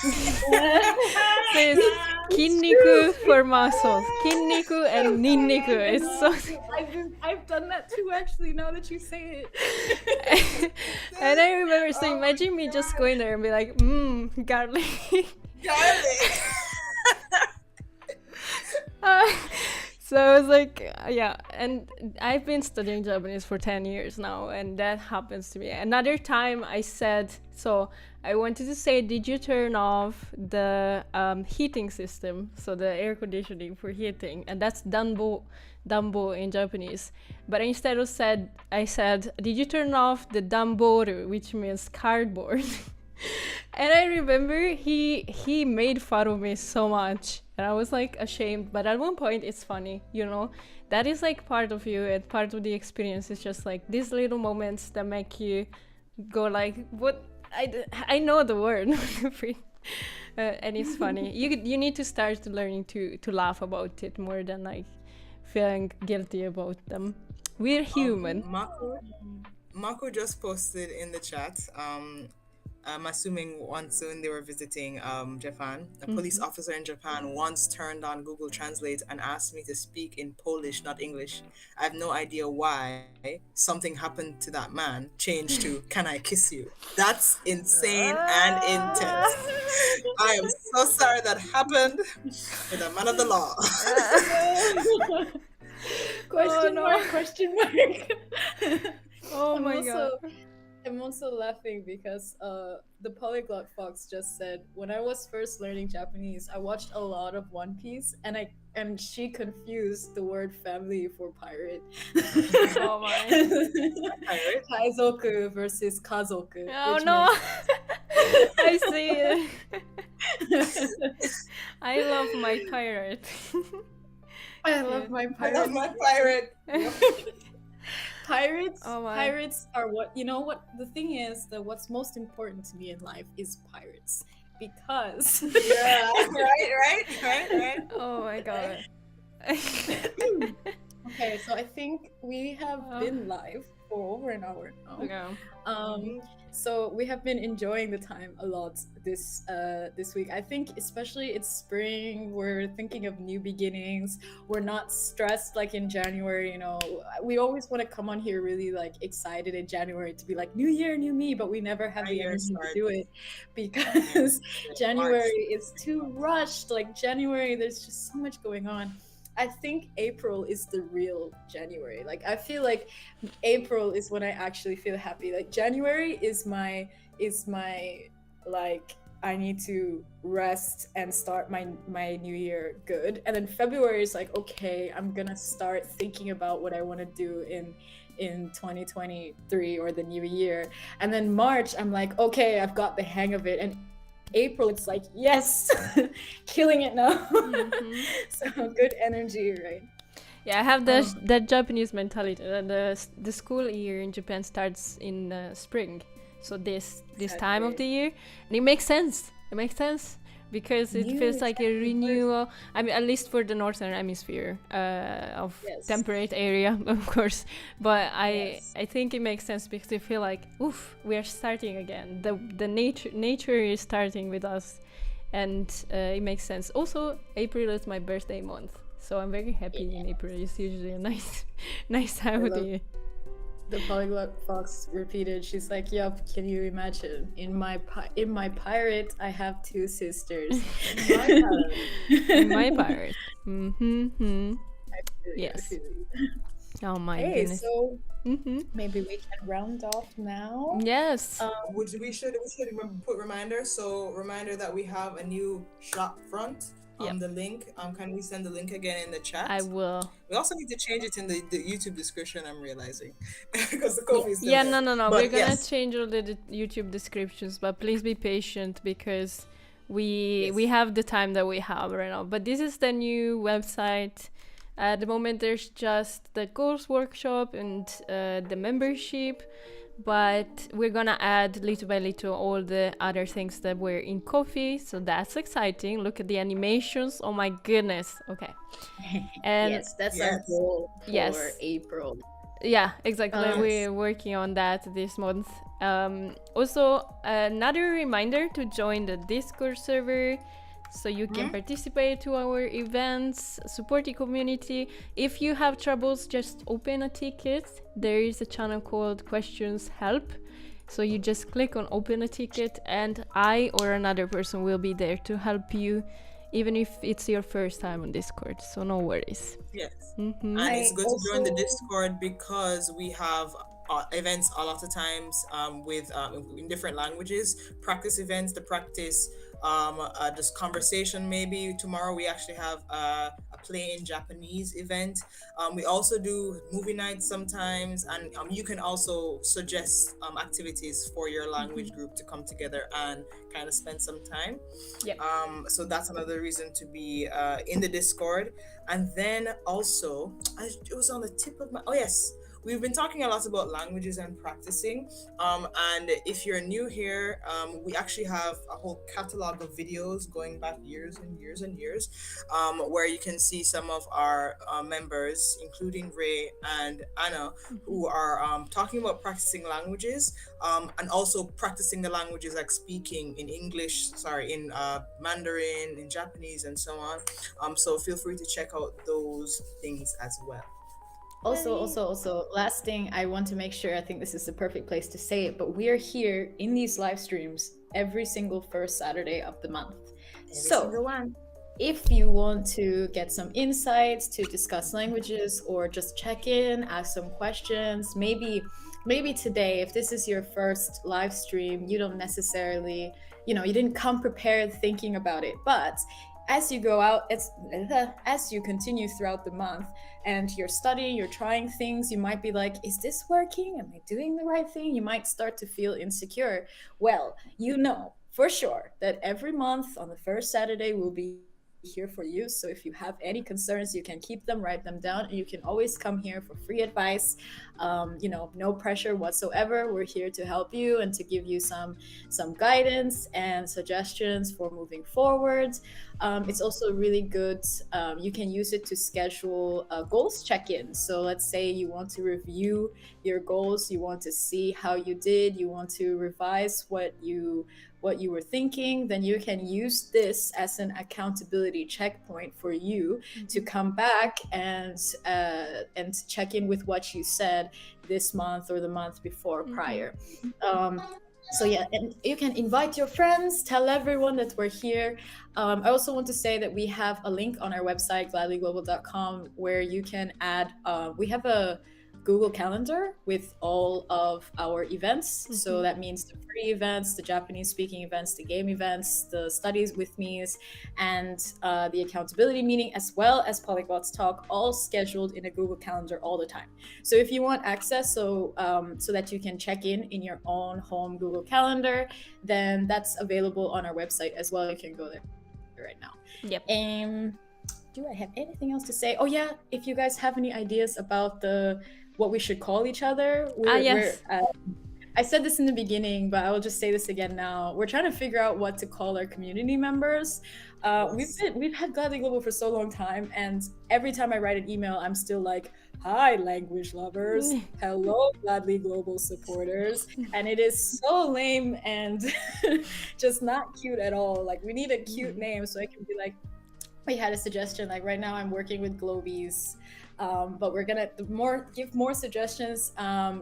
S1: So it's kinniku for muscles, kinniku and ninniku. It's so.
S3: I've done that too, actually. Now that you say it.
S1: And I remember, so imagine me just going there and be like, garlic.
S2: Garlic.
S1: So I was like, yeah, and I've been studying Japanese for 10 years now, and that happens to me. Another time I said, so I wanted to say, did you turn off the heating system, so the air conditioning for heating, and that's danbo in Japanese. But instead of I said, did you turn off the danboru, which means cardboard? And I remember he made fun of me so much, and I was like ashamed, but at one point it's funny, you know, that is like part of you, and part of the experience is just like these little moments that make you go like, what, I know the word. And it's funny. You need to start learning to laugh about it more than like feeling guilty about them. We're human.
S2: Mako just posted in the chat, I'm assuming once when they were visiting Japan, a police officer in Japan once turned on Google Translate and asked me to speak in Polish, not English. I have no idea why. Something happened to that man, changed to, can I kiss you? That's insane and intense. I am so sorry that happened with a man of the law.
S3: Question mark.
S1: Oh my god.
S3: I'm also laughing because the Polyglot Fox just said, when I was first learning Japanese, I watched a lot of One Piece, and she confused the word family for pirate.
S1: Oh my.
S2: Pirate?
S3: Kaizoku versus kazoku.
S1: Oh no. I see it. I love my pirate.
S3: I love my pirate.
S2: I love my pirate.
S3: Pirates,
S1: Oh my.
S3: pirates are what, you know what the thing is, that what's most important to me in life is pirates, because
S2: Yeah, right.
S1: Oh my god.
S3: okay, so I think we have
S1: Oh.
S3: been live for over an hour now.
S1: Yeah.
S3: Um, so we have been enjoying the time a lot this week. I think especially it's spring. We're thinking of new beginnings. We're not stressed like in January. You know, we always want to come on here really like excited in January to be like new year, new me, but we never have
S2: My
S3: the
S2: year
S3: energy to
S2: starts
S3: do it because
S2: in
S3: January
S2: March.
S3: is too rushed. Like January, there's just so much going on. I think April is the real January. Like I feel like April is when I actually feel happy. Like January is my like I need to rest and start my new year good. And then February is like, okay, I'm gonna start thinking about what I want to do in 2023 or the new year. And then March, I'm like, okay, I've got the hang of it. And April, it's like, yes, killing it now. So good energy, right?
S1: Yeah, I have that Japanese mentality. The school year in Japan starts in spring, so this time of the year, and it makes sense. It makes sense because it feels like a renewal. I mean, at least for the northern hemisphere of temperate area, of course. But I think it makes sense because you feel like, oof, we are starting again. The nature is starting with us, and it makes sense. Also, April is my birthday month. So I'm very happy in April. It's usually a nice time of the year.
S3: The Polyglot Fox repeated. She's like, "Yup, can you imagine? In my pirate, I have two sisters.
S1: In my pirate. Yes. Oh my goodness.
S3: So maybe we can round off now.
S1: Yes.
S2: We should put reminder. So reminder that we have a new shop front. The link. Can we send the link again in the chat?
S1: I will.
S2: We also need to change it in the YouTube description. I'm realizing because the coffee is still
S1: yeah,
S2: there.
S1: no. We're gonna change all the YouTube descriptions, but please be patient because we have the time that we have right now. But this is the new website. At the moment, there's just the course workshop and the membership. But we're gonna add little by little all the other things that were in coffee, so that's exciting. Look at the animations. Oh my goodness. Okay. And
S3: yes, that's our goal for April.
S1: Yeah, exactly. We're working on that this month. Also, another reminder to join the Discord server so you can participate to our events, support the community. If you have troubles, just open a ticket. There is a channel called Questions Help. So you just click on open a ticket and I or another person will be there to help you, even if it's your first time on Discord. So no worries.
S2: Yes. And it's good to join the Discord because we have events a lot of times with in different languages, practice events, the practice just conversation. Maybe tomorrow we actually have a play in Japanese event. We also do movie nights sometimes, and you can also suggest activities for your language group to come together and kind of spend some time. So that's another reason to be in the Discord. And then also it was on the tip of my we've been talking a lot about languages and practicing. And if you're new here, we actually have a whole catalog of videos going back years and years and years, where you can see some of our members, including Ray and Anna, who are talking about practicing languages, and also practicing the languages like speaking in English, in Mandarin, in Japanese, and so on. So feel free to check out those things as well.
S3: Also, last thing I want to make sure, I think this is the perfect place to say it, but we are here in these live streams every single first Saturday of the month. If you want to get some insights, to discuss languages, or just check in, ask some questions, maybe today, if this is your first live stream, you don't necessarily, you didn't come prepared thinking about it, but as you go out, as you continue throughout the month and you're studying, you're trying things, you might be like, is this working? Am I doing the right thing? You might start to feel insecure. Well, for sure that every month on the first Saturday, we'll be here for you. So if you have any concerns, you can keep them, write them down, and you can always come here for free advice. You know, no pressure whatsoever. We're here to help you and to give you some guidance and suggestions for moving forward. It's also really good. You can use it to schedule goals check-in. So let's say you want to review your goals, you want to see how you did, you want to revise what you were thinking, then you can use this as an accountability checkpoint for you to come back and check in with what you said this month or the month before prior. So yeah, and you can invite your friends, tell everyone that we're here. I also want to say that we have a link on our website, gladlyglobal.com, where you can add, we have a Google Calendar with all of our events. So that means the free events, the Japanese speaking events, the game events, the studies with me's, and the accountability meeting, as well as Polyglots Talk, all scheduled in a Google Calendar all the time. So if you want access, so that you can check in your own home Google Calendar, then that's available on our website as well. You can go there right now.
S1: Yep.
S3: Do I have anything else to say? Oh yeah, if you guys have any ideas about what we should call each other.
S1: Yes.
S3: I said this in the beginning, but I will just say this again now. We're trying to figure out what to call our community members. We've had Gladly Global for so long time, and every time I write an email, I'm still like, "Hi, language lovers. Hello, Gladly Global supporters." And it is so lame and just not cute at all. Like, we need a cute name so I can be like, we had a suggestion. Like right now, I'm working with Globies. But we're gonna give more suggestions.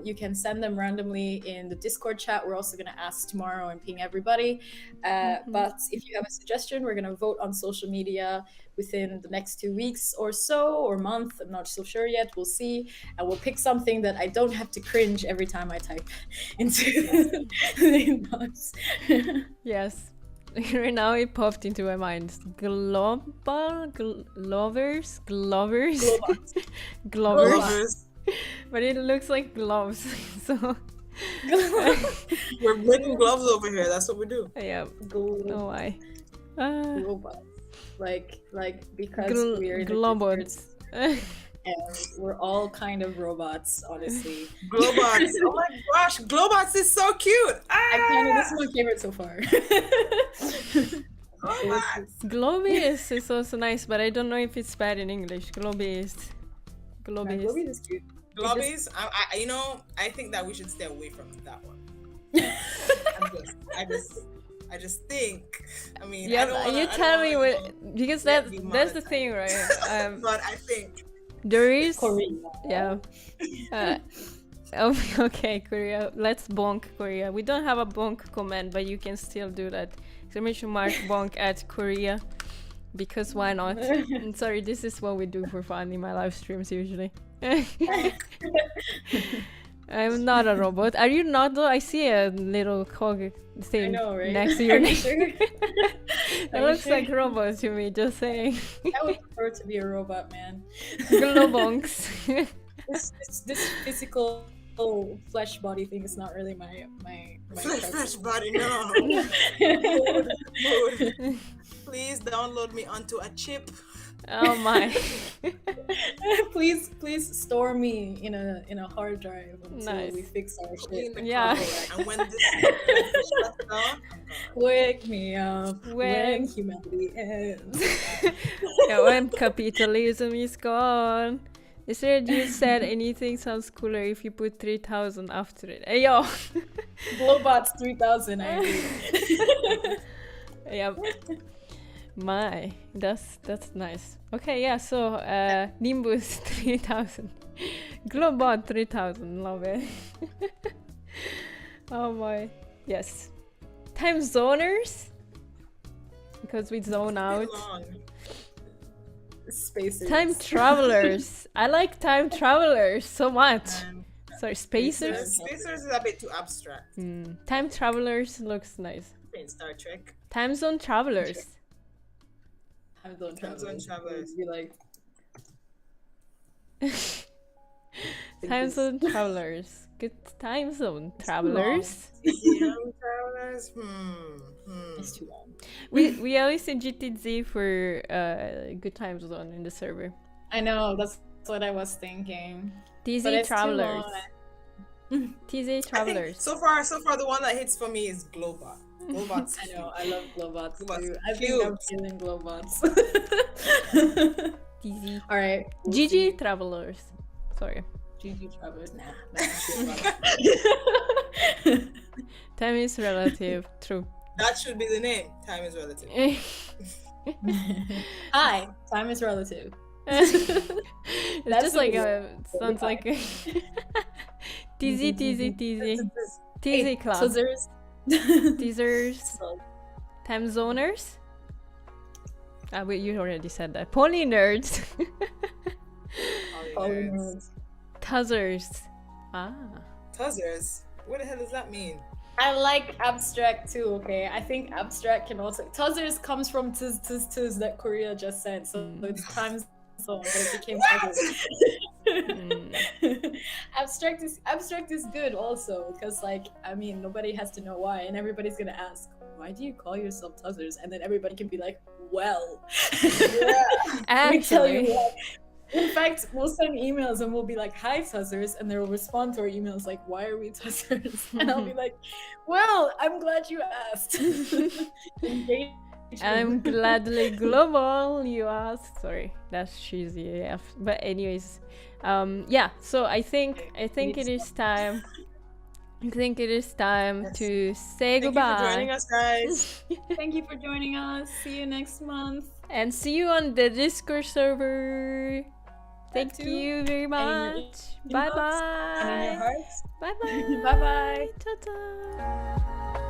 S3: You can send them randomly in the Discord chat. We're also gonna ask tomorrow and ping everybody. But if you have a suggestion, we're gonna vote on social media within the next 2 weeks or so, or month. I'm not so sure yet. We'll see, and we'll pick something that I don't have to cringe every time I type into the inbox.
S1: Yes. Right now it popped into my mind. Glovers. But it looks like gloves. So
S2: we're making gloves over here. That's what we do.
S1: Yeah. Oh why?
S3: Robots. Like because we're
S1: Globots.
S3: And we're all kind of robots, honestly.
S2: Globots. Oh my gosh, Globots is so cute.
S3: This is my favorite so far.
S1: Globiest is also nice, but I don't know if it's bad in English. Globiest.
S3: Globies is cute.
S2: Globies, I think that we should stay away from that one. I just think. I mean,
S1: yeah, you tell me what, because that's the thing, right?
S2: But I think
S1: there is
S3: Korea.
S1: Yeah. Okay, Korea. Let's bonk Korea. We don't have a bonk command, but you can still do that. Exclamation mark bonk at Korea. Because why not? I'm sorry, this is what we do for fun in my live streams usually. I'm not a robot. Are you not though? I see a little cog thing next to your name. Sure? It looks like robot to me, just saying.
S3: I would prefer to be a robot, man.
S1: Globonks.
S3: This physical flesh body thing is not really my
S2: flesh body, no. Please download me onto a chip.
S1: Oh my.
S3: please store me in a hard drive until we fix our shit.
S1: Yeah.
S2: And when this shuts down,
S3: wake me up when humanity ends.
S1: Yeah, when capitalism is gone. Yesterday you said anything sounds cooler if you put 3000 after it. Hey yo!
S3: Globots 3000, I agree.
S1: Yeah. My, that's nice. Okay, yeah, so Nimbus 3000. Globot 3000, love it. Oh my, yes. Time zoners? Because we zone out.
S3: Spacers.
S1: Time travelers. I like time travelers so much. Sorry, spacers?
S2: Spacers is a bit too abstract.
S1: Time travelers looks nice.
S2: In Star Trek.
S1: Time zone travelers.
S2: Time zone travelers.
S3: Be like
S1: time zone travelers. Good time zone travelers.
S2: Travelers.
S3: It's too long.
S1: We always say GTZ for good time zone in the server.
S3: I know, that's what I was thinking.
S1: TZ
S3: But it's too
S1: travelers.
S3: long.
S1: TZ
S2: I think
S1: travelers.
S2: so far, the one that hits for me is Globot. Globot's
S3: I
S2: cute.
S3: know, I love Glowbots
S2: Glowbots
S3: too.
S2: are
S3: I think I'm
S2: cute.
S3: feeling Glowbots.
S1: TZ.
S3: All right. we'll
S1: GG
S3: see.
S1: travelers. Sorry.
S3: GG travelers. Nah.
S1: Time is relative. True.
S2: That should be the name. Time is relative.
S3: Hi, time is relative.
S1: It's
S3: That's
S1: just like
S3: a
S1: sounds like a TZ
S3: Hey,
S1: club.
S3: Tuzzers.
S1: Teasers. Time zoners. Wait, you already said that. Poly nerds.
S2: Polyglots.
S1: Tuzzers. Ah.
S2: Tuzzers. What the hell does that mean?
S3: I like abstract too, okay? I think abstract can also... Tuzzers comes from tiz that Korea just said, so it's time zone, but it became tuzzers. Abstract is good also, because like, I mean, nobody has to know why, and everybody's gonna ask, why do you call yourself Tuzzers? And then everybody can be like, well, we tell you
S1: Actually.
S3: why. In fact, we'll send emails and we'll be like, hi, Tuzzers, and they'll respond to our emails like, why are we Tuzzers? And I'll be like, well, I'm glad you asked.
S1: I'm gladly global, you asked. Sorry, that's cheesy AF. But anyways, yeah. So I think it is time. I think it is time to say goodbye.
S2: Thank you for joining us, guys.
S3: Thank you for joining us. See you next month.
S1: And see you on the Discord server. Thank
S3: too.
S1: you very
S3: And in your
S1: much. Bye
S3: inbox, and in your
S1: bye.
S3: hearts.
S1: Bye bye.
S3: Bye bye.
S1: Ta ta.